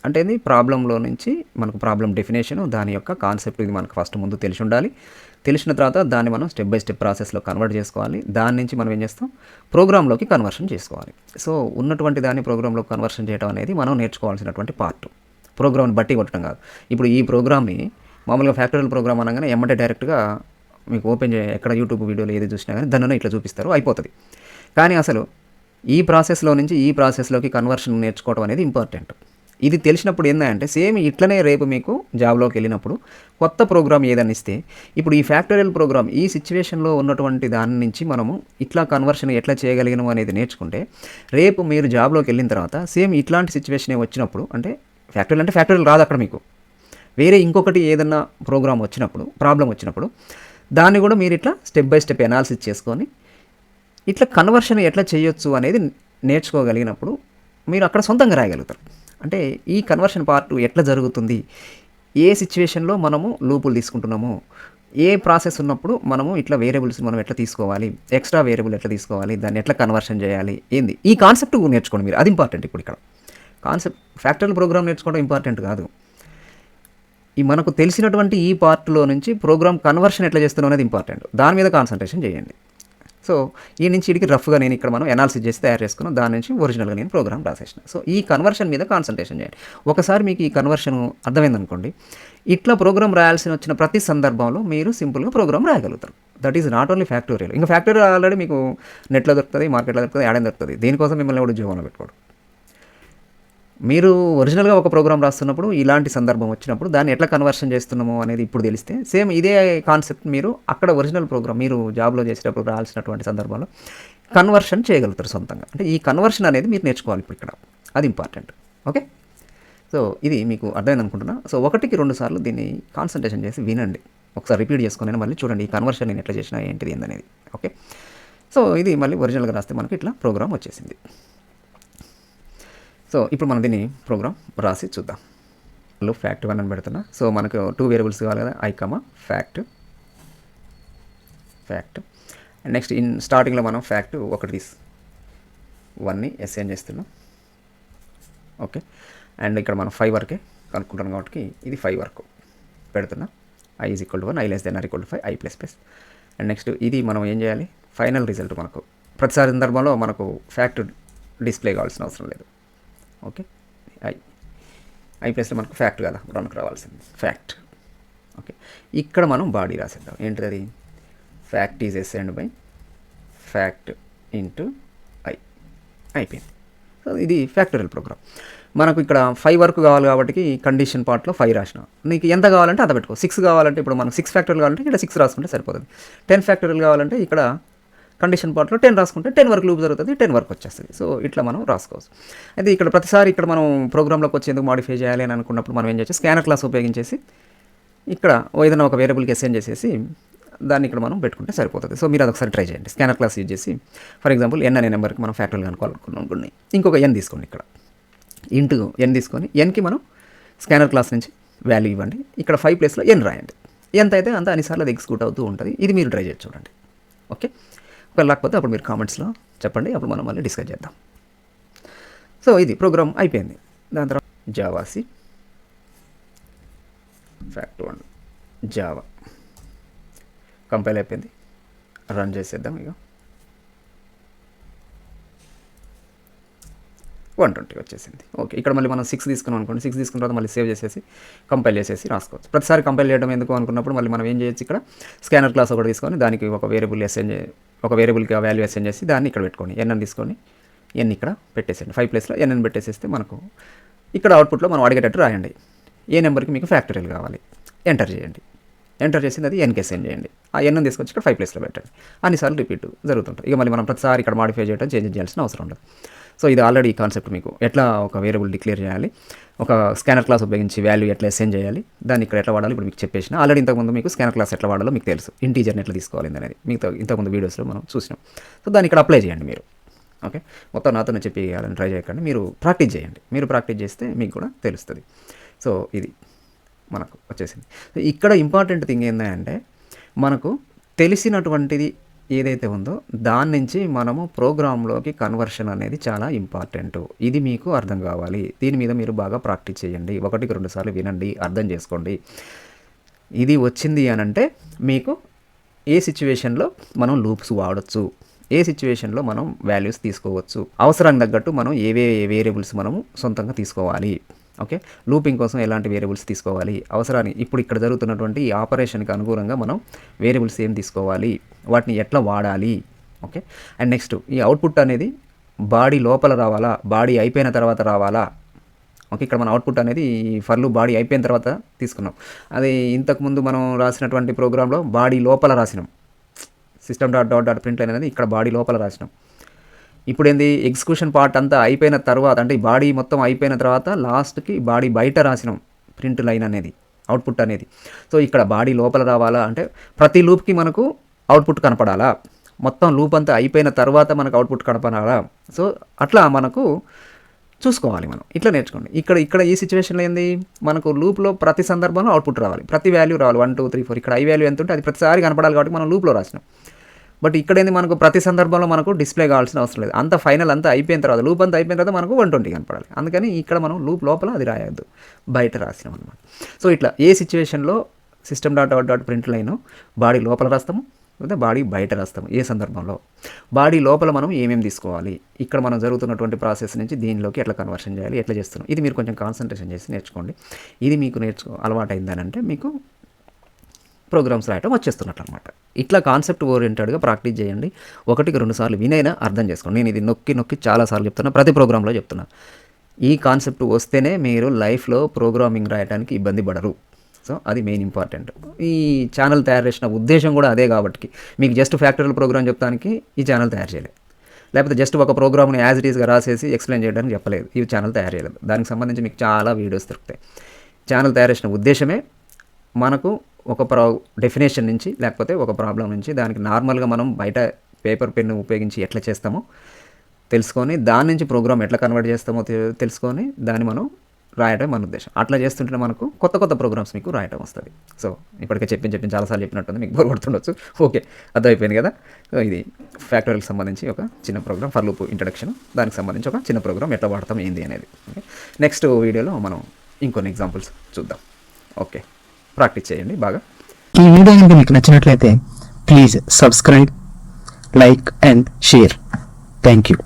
అంటే ఇది ప్రాబ్లంలో నుంచి మనకు ప్రాబ్లం డెఫినేషన్, దాని యొక్క కాన్సెప్ట్ ఇది మనకు ఫస్ట్ ముందు తెలిసి ఉండాలి. తెలిసిన తర్వాత దాన్ని మనం స్టెప్ బై స్టెప్ ప్రాసెస్లో కన్వర్ట్ చేసుకోవాలి. దాని నుంచి మనం ఏం చేస్తాం, ప్రోగ్రాంలోకి కన్వర్షన్ చేసుకోవాలి. సో ఉన్నటువంటి దాన్ని ప్రోగ్రాంలోకి కన్వర్షన్ చేయడం అనేది మనం నేర్చుకోవాల్సినటువంటి పార్ట్. ప్రోగ్రామ్ని బట్టి కొట్టడం కాదు. ఇప్పుడు ఈ ప్రోగ్రామ్ని మామూలుగా ఫ్యాక్టోరియల్ ప్రోగ్రామ్ అనగానే ఎమ్మటే డైరెక్ట్గా మీకు ఓపెన్ ఎక్కడ యూట్యూబ్ వీడియోలు ఏది చూసినా కానీ దాన్ని ఇట్లా చూపిస్తారు, అయిపోతుంది. కానీ అసలు ఈ ప్రాసెస్లో నుంచి ఈ ప్రాసెస్లోకి కన్వర్షన్ నేర్చుకోవడం అనేది ఇంపార్టెంట్. ఇది తెలిసినప్పుడు ఏంటంటే సేమ్ ఇట్లనే రేపు మీకు జాబ్లోకి వెళ్ళినప్పుడు కొత్త ప్రోగ్రామ్ ఏదైనా ఇస్తే, ఇప్పుడు ఈ ఫ్యాక్టోరియల్ ప్రోగ్రామ్ ఈ సిచ్యువేషన్లో ఉన్నటువంటి దాని నుంచి మనము ఇట్లా కన్వర్షన్ ఎట్లా చేయగలిగినాము అనేది నేర్చుకుంటే రేపు మీరు జాబ్లోకి వెళ్ళిన తర్వాత సేమ్ ఇట్లాంటి సిచ్యువేషన్ వచ్చినప్పుడు, అంటే ఫ్యాక్టోరియల్ రాదు అక్కడ మీకు, వేరే ఇంకొకటి ఏదన్నా ప్రోగ్రామ్ వచ్చినప్పుడు, ప్రాబ్లం వచ్చినప్పుడు దాన్ని కూడా మీరు ఇట్లా స్టెప్ బై స్టెప్ అనాలిసిస్ చేసుకొని ఇట్లా కన్వర్షన్ ఎట్లా చేయొచ్చు అనేది నేర్చుకోగలిగినప్పుడు మీరు అక్కడ సొంతంగా రాయగలుగుతారు. అంటే ఈ కన్వర్షన్ పార్ట్ ఎట్లా జరుగుతుంది, ఏ సిచ్యువేషన్లో మనము లూపులు తీసుకుంటున్నాము, ఏ ప్రాసెస్ ఉన్నప్పుడు మనము ఇట్లా వేరియబుల్స్ మనం ఎట్లా తీసుకోవాలి, ఎక్స్ట్రా వేరియబుల్ ఎట్లా తీసుకోవాలి, దాన్ని ఎట్లా కన్వర్షన్ చేయాలి, ఏంది ఈ కాన్సెప్ట్ నేర్చుకోండి మీరు. అది ఇంపార్టెంట్. ఇప్పుడు ఇక్కడ కాన్సెప్ట్ ఫ్యాక్టోరియల్ ప్రోగ్రామ్ నేర్చుకోవడం ఇంపార్టెంట్ కాదు, ఈ మనకు తెలిసినటువంటి ఈ పార్ట్లో నుంచి ప్రోగ్రామ్ కన్వర్షన్ ఎట్లా చేస్తున్నాం అనేది ఇంపార్టెంట్. దాని మీద కాన్సన్ట్రేషన్ చేయండి. సో ఈ నుంచి ఇడికి రఫ్గా నేను ఇక్కడ మనం అనాలిసిస్ చేసి తయారు చేసుకున్నాను, దాని నుంచి ఒరిజినల్గా నేను ప్రోగ్రామ్ రాసేసిన. సో ఈ కన్వర్షన్ మీద కాన్సన్ట్రేషన్ చేయండి. ఒకసారి మీకు ఈ కన్వర్షన్ అర్థమైందనుకోండి, ఇట్లా ప్రోగ్రామ్ రాయాల్సి వచ్చిన ప్రతి సందర్భంలో మీరు సింపుల్గా ప్రోగ్రామ్ రాయగలుగుతారు. That is not only factorial. ఇంకా ఫ్యాక్టోరియల్ ఆల్రెడీ మీకు నెట్లో దొరుకుతుంది, మార్కెట్లో దొరుకుతుంది, యాడ్ దొరుకుతుంది. దీనికోసం మిమ్మల్ని ఎవరు ఉద్యోగంలో పెట్టుకోడు. మీరు ఒరిజినల్గా ఒక ప్రోగ్రామ్ రాస్తున్నప్పుడు ఇలాంటి సందర్భం వచ్చినప్పుడు దాన్ని ఎట్లా కన్వర్షన్ చేస్తున్నామో అనేది ఇప్పుడు తెలిస్తే సేమ్ ఇదే కాన్సెప్ట్ మీరు అక్కడ ఒరిజినల్ ప్రోగ్రామ్ మీరు జాబ్లో చేసేటప్పుడు రాయాల్సినటువంటి సందర్భంలో కన్వర్షన్ చేయగలుగుతారు సొంతంగా. అంటే ఈ కన్వర్షన్ అనేది మీరు నేర్చుకోవాలి ఇప్పుడు ఇక్కడ, అది ఇంపార్టెంట్. ఓకే, సో ఇది మీకు అర్థమైంది అనుకుంటున్నా. సో 1కి 2 సార్లు దీన్ని కాన్సంట్రేషన్ చేసి వినండి. ఒకసారి రిపీట్ చేసుకొని మళ్ళీ చూడండి ఈ కన్వర్షన్ నేను ఎట్లా చేసినా ఏంటిది ఏందనేది. ఓకే, సో ఇది మళ్ళీ ఒరిజినల్గా రాస్తే మనకి ఇట్లా ప్రోగ్రామ్ వచ్చేసింది. సో ఇప్పుడు మనం దీన్ని ప్రోగ్రామ్ రాసి చూద్దాం. ఫ్యాక్ట్ 1 అని పెడుతున్నా. సో మనకు 2 వేరియబుల్స్ కావాలి కదా, I comma fact. And next స్టార్టింగ్లో మనం ఫ్యాక్ట్ 1ని అసైన్ చేస్తున్నాం. ఓకే, అండ్ ఇక్కడ మనం 5 వరకే కనుక్కుంటాం కాబట్టి ఇది 5 వరకు పెడుతున్నా. i = 1, i <= 5, i++. And next ఇది మనం ఏం చేయాలి, ఫైనల్ రిజల్ట్ మనకు ప్రతిసారి సందర్భంలో మనకు ఫ్యాక్ట్ డిస్ప్లే కావాల్సిన అవసరం లేదు. ఓకే, i ప్లస్లో మనకు ఫ్యాక్ట్ కదా రన్కి రావాల్సింది ఫ్యాక్ట్. ఓకే, ఇక్కడ మనం బాడీ రాసేద్దాం. ఏంటిది అది, fact is assigned by fact into i. అయిపోయింది. సో ఇది ఫ్యాక్టోరియల్ ప్రోగ్రామ్. మనకు ఇక్కడ 5 వరకు కావాలి కాబట్టి కండిషన్ పార్ట్లో 5 రాసిన. నీకు ఎంత కావాలంటే అంత పెట్టుకో. 6 కావాలంటే ఇప్పుడు మనం 6 ఫ్యాక్టోరియల్ కావాలంటే ఇక్కడ 6 రాసుకుంటే సరిపోతుంది. 10 ఫ్యాక్టోరియల్ కావాలంటే ఇక్కడ కండిషన్ పార్ట్లో 10 రాసుకుంటే 10 వరకు లూప్ జరుగుతుంది, 10 వరకు వచ్చేస్తుంది. సో ఇట్లా మనం రాసుకోవచ్చు. అయితే ఇక్కడ ప్రతిసారి ఇక్కడ మనం ప్రోగ్రాంలోకి వచ్చేందుకు మాడిఫై చేయాలి అని అనుకున్నప్పుడు మనం ఏం చేయొచ్చు, స్కానర్ క్లాస్ ఉపయోగించేసి ఇక్కడ ఏదైనా ఒక వేరియబుల్కి అసైన్ చేసేసి దాన్ని ఇక్కడ మనం పెట్టుకుంటే సరిపోతుంది. సో మీరు అదొకసారి ట్రై చేయండి. స్కానర్ క్లాస్ యూజ్ చేసి ఫర్ ఎగ్జాంపుల్ n అనే నెంబర్కి మనం ఫ్యాక్టోరియల్ కనుక్కోవాలనుకున్నాం. ఇంకొక n తీసుకోండి, ఇక్కడ ఇంటూ n తీసుకొని nకి మనం స్కానర్ క్లాస్ నుంచి వాల్యూ ఇవ్వండి. ఇక్కడ 5 ప్లేస్లో n రాయండి. ఎంత అయితే అంత అన్నిసార్లు అది ఎగ్జిక్యూట్ అవుతూ ఉంటుంది. ఇది మీరు ట్రై చేసి చూడండి. ఓకే, ఒకవేళ లేకపోతే అప్పుడు మీరు కామెంట్స్లో చెప్పండి, అప్పుడు మనం మళ్ళీ డిస్కస్ చేద్దాం. సో ఇది ప్రోగ్రామ్ అయిపోయింది. దాని తర్వాత జావాసి ఫ్యాక్ట్ 1 జావా కంపైల్ అయిపోయింది. రన్ చేసేద్దాం. ఇక 120 వచ్చేసింది. ఓకే, ఇక్కడ మళ్ళీ మనం 6 తీసుకున్నాం అనుకోండి. 6 తీసుకున్న తర్వాత మళ్ళీ సేవ్ చేసేసి కంపైల్ చేసేసి రాసుకోవచ్చు. ప్రతిసారి కంపైల్ చేయడం ఎందుకు అనుకున్నప్పుడు మళ్ళీ మనం ఏం చేయొచ్చు, ఇక్కడ స్కానర్ క్లాస్ ఒకటి తీసుకొని దానికి ఒక వేరియబుల్కి వాల్యూ అసైన్ చేసి దాన్ని ఇక్కడ పెట్టుకొని n తీసుకొని n ఇక్కడ పెట్టేసేయండి. 5 ప్లేస్లో n పెట్టేసేస్తే మనకు ఇక్కడ అవుట్పుట్లో మనం అడిగేటట్టు రాయండి. ఏ నెంబర్కి మీకు ఫ్యాక్టోరియల్ కావాలి ఎంటర్ చేయండి. ఎంటర్ చేసింది అది nకి అసైన్ చేయండి. ఆ n తీసుకొచ్చి ఇక్కడ 5 ప్లేస్లో పెట్టండి. అన్నిసార్లు రిపీట్ జరుగుతుంటుంది. ఇక మళ్ళీ మనం ప్రతిసారి ఇక్కడ మాడిఫై చేయడం చేంజ్ చేయాల్సిన అవసరం ఉండదు. సో ఇది ఆల్రెడీ ఈ కాన్సెప్ట్ మీకు ఎట్లా ఒక వేరియబుల్ డిక్లేర్ చేయాలి, ఒక స్కానర్ క్లాస్ ఉపయోగించి వాల్యూ ఎట్లా అసైన్ చేయాలి, దాన్ని ఇక్కడ ఎట్లా వాడాలి ఇప్పుడు మీకు చెప్పేసిన. ఆల్రెడీ ఇంతకుముందు మీకు స్కానర్ క్లాస్ ఎట్లా వాడాలో మీకు తెలుసు, ఇంటీజర్ని ఎట్లా తీసుకోవాలి అనేది మీకు ఇంతకుముందు వీడియోస్లో మనం చూసినాం. సో దాన్ని ఇక్కడ అప్లై చేయండి మీరు. ఓకే, మొత్తం నాతో చెప్పేయాలని ట్రై చేయకండి, మీరు ప్రాక్టీస్ చేయండి. మీరు ప్రాక్టీస్ చేస్తే మీకు కూడా తెలుస్తుంది. సో ఇది మనకు వచ్చేసింది. సో ఇక్కడ ఇంపార్టెంట్ థింగ్ ఏంటంటే మనకు తెలిసినటువంటిది ఏదైతే ఉందో దాని నుంచి మనము ప్రోగ్రాంలోకి కన్వర్షన్ అనేది చాలా ఇంపార్టెంట్. ఇది మీకు అర్థం కావాలి. దీని మీద మీరు బాగా ప్రాక్టీస్ చేయండి. 1కి 2 సార్లు వినండి, అర్థం చేసుకోండి. ఇది వచ్చింది అని అంటే మీకు ఏ సిచ్యువేషన్లో మనం లూప్స్ వాడచ్చు, ఏ సిచ్యువేషన్లో మనం వాల్యూస్ తీసుకోవచ్చు, అవసరానికి తగ్గట్టు మనం ఏవే వేరియబుల్స్ మనము సొంతంగా తీసుకోవాలి. ఓకే, లూపింగ్ కోసం ఎలాంటి వేరియబుల్స్ తీసుకోవాలి, అవసరానికి ఇప్పుడు ఇక్కడ జరుగుతున్నటువంటి ఈ ఆపరేషన్కి అనుగుణంగా మనం వేరియబుల్స్ ఏం తీసుకోవాలి, వాటిని ఎట్లా వాడాలి. ఓకే, అండ్ నెక్స్ట్ ఈ అవుట్పుట్ అనేది బాడీ లోపల రావాలా, బాడీ అయిపోయిన తర్వాత రావాలా. ఓకే, ఇక్కడ మన అవుట్పుట్ అనేది ఫర్లు బాడీ అయిపోయిన తర్వాత తీసుకున్నాం. అది ఇంతకుముందు మనం రాసినటువంటి ప్రోగ్రాంలో బాడీ లోపల రాసినాం. system.out.println అనేది ఇక్కడ బాడీ లోపల రాసినాం. ఇప్పుడు ఏంది, ఎగ్జిక్యూషన్ పార్ట్ అంతా అయిపోయిన తర్వాత అంటే బాడీ మొత్తం అయిపోయిన తర్వాత లాస్ట్కి బాడీ బయట రాసినాం ప్రింట్ లైన్ అనేది, అవుట్పుట్ అనేది. సో ఇక్కడ బాడీ లోపల రావాలా అంటే ప్రతి లూప్కి మనకు అవుట్పుట్ కనపడాలా, మొత్తం లూప్ అంతా అయిపోయిన తర్వాత మనకు అవుట్పుట్ కనపడాలా. సో అట్లా మనకు చూసుకోవాలి, మనం ఇట్లా నేర్చుకోండి. ఇక్కడ ఈ సిచ్యువేషన్లో ఏంది, మనకు లూప్లో ప్రతి సందర్భంలో అవుట్పుట్ రావాలి, ప్రతి వాల్యూ రావాలి. 1 2 3 4 ఇక్కడ ఐ వాల్యూ ఎంత ఉంటే అది ప్రతిసారి కనపడాలి కాబట్టి మనం లూప్లో రాసినాం. బట్ ఇక్కడ ఏంది, మనకు ప్రతి సందర్భంలో మనకు డిస్ప్లే కావాల్సిన అవసరం లేదు. అంత ఫైనల్ అంతా అయిపోయిన తర్వాత లూప్ అంతా అయిపోయిన తర్వాత మనకు 120 కనపడాలి. అందుకని ఇక్కడ మనం లూప్ లోపల అది రాయొద్దు, బయట రాసినాం అనమాట. సో ఇట్లా ఏ సిచ్యువేషన్లో system.out.println బాడీ లోపల రాస్తాము లేదా బాడీ బయట రాస్తాము, ఏ సందర్భంలో బాడీ లోపల మనం ఏమేమి తీసుకోవాలి, ఇక్కడ మనం జరుగుతున్నటువంటి ప్రాసెస్ నుంచి దీనిలోకి ఎట్లా కన్వర్షన్ చేయాలి, ఎట్లా చేస్తున్నాం. ఇది మీరు కొంచెం కాన్సన్ట్రేషన్ చేసి నేర్చుకోండి. ఇది మీకు అలవాటు అయిందనంటే మీకు ప్రోగ్రామ్స్ రాయటం వచ్చేస్తున్నట్లు అనమాట. ఇట్లా కాన్సెప్ట్ ఓరియంటెడ్గా ప్రాక్టీస్ చేయండి. 1కి 2 సార్లు వినైనా అర్థం చేసుకోండి. నేను ఇది నొక్కి చాలాసార్లు చెప్తున్నా, ప్రతి ప్రోగ్రాంలో చెప్తున్నా. ఈ కాన్సెప్ట్ వస్తేనే మీరు లైఫ్లో ప్రోగ్రామింగ్ రాయడానికి ఇబ్బంది పడరు. సో అది మెయిన్ ఇంపార్టెంట్. ఈ ఛానల్ తయారు చేసిన ఉద్దేశం కూడా అదే కాబట్టి మీకు జస్ట్ ఫ్యాక్టరియల్ ప్రోగ్రామ్ చెప్తానికి ఈ ఛానల్ తయారు చేయలేదు. లేకపోతే జస్ట్ ఒక ప్రోగ్రామ్ని యాజ్ ఇట్ ఈస్గా రాసేసి ఎక్స్ప్లెయిన్ చేయడానికి చెప్పలేదు. ఈ ఛానల్ తయారు చేయలేదు. దానికి సంబంధించి మీకు చాలా వీడియోస్ దొరుకుతాయి. ఛానల్ తయారు చేసిన ఉద్దేశమే మనకు ఒక డెఫినేషన్ నుంచి లేకపోతే ఒక ప్రాబ్లం నుంచి దానికి నార్మల్గా మనం బయట పేపర్ పెన్ను ఉపయోగించి ఎట్లా చేస్తామో తెలుసుకొని దాని నుంచి ప్రోగ్రామ్ ఎట్లా కన్వర్ట్ చేస్తామో తెలుసుకొని దాన్ని మనం రాయడం మన ఉద్దేశం. అట్లా చేస్తుంటే మనకు కొత్త కొత్త ప్రోగ్రామ్స్ మీకు రాయడం వస్తుంది. సో ఇప్పటికే చెప్పి చాలాసార్లు చెప్పినట్టుంది, మీకు బోర్ కొడుతుండొచ్చు. ఓకే, అర్థమైపోయింది కదా. సో ఇది ఫ్యాక్టరీకి సంబంధించి ఒక చిన్న ప్రోగ్రామ్, ఫర్ లూప్ ఇంట్రడక్షన్, దానికి సంబంధించి ఒక చిన్న ప్రోగ్రామ్ ఎట్లా వాడతాం ఏంది అనేది. నెక్స్ట్ వీడియోలో మనం ఇంకొన్ని ఎగ్జాంపుల్స్ చూద్దాం. ఓకే, ప్రాక్టీస్ చేయండి బాగా. ఈ వీడియో కనుక మీకు నచ్చినట్లయితే please subscribe, like and share. Thank you.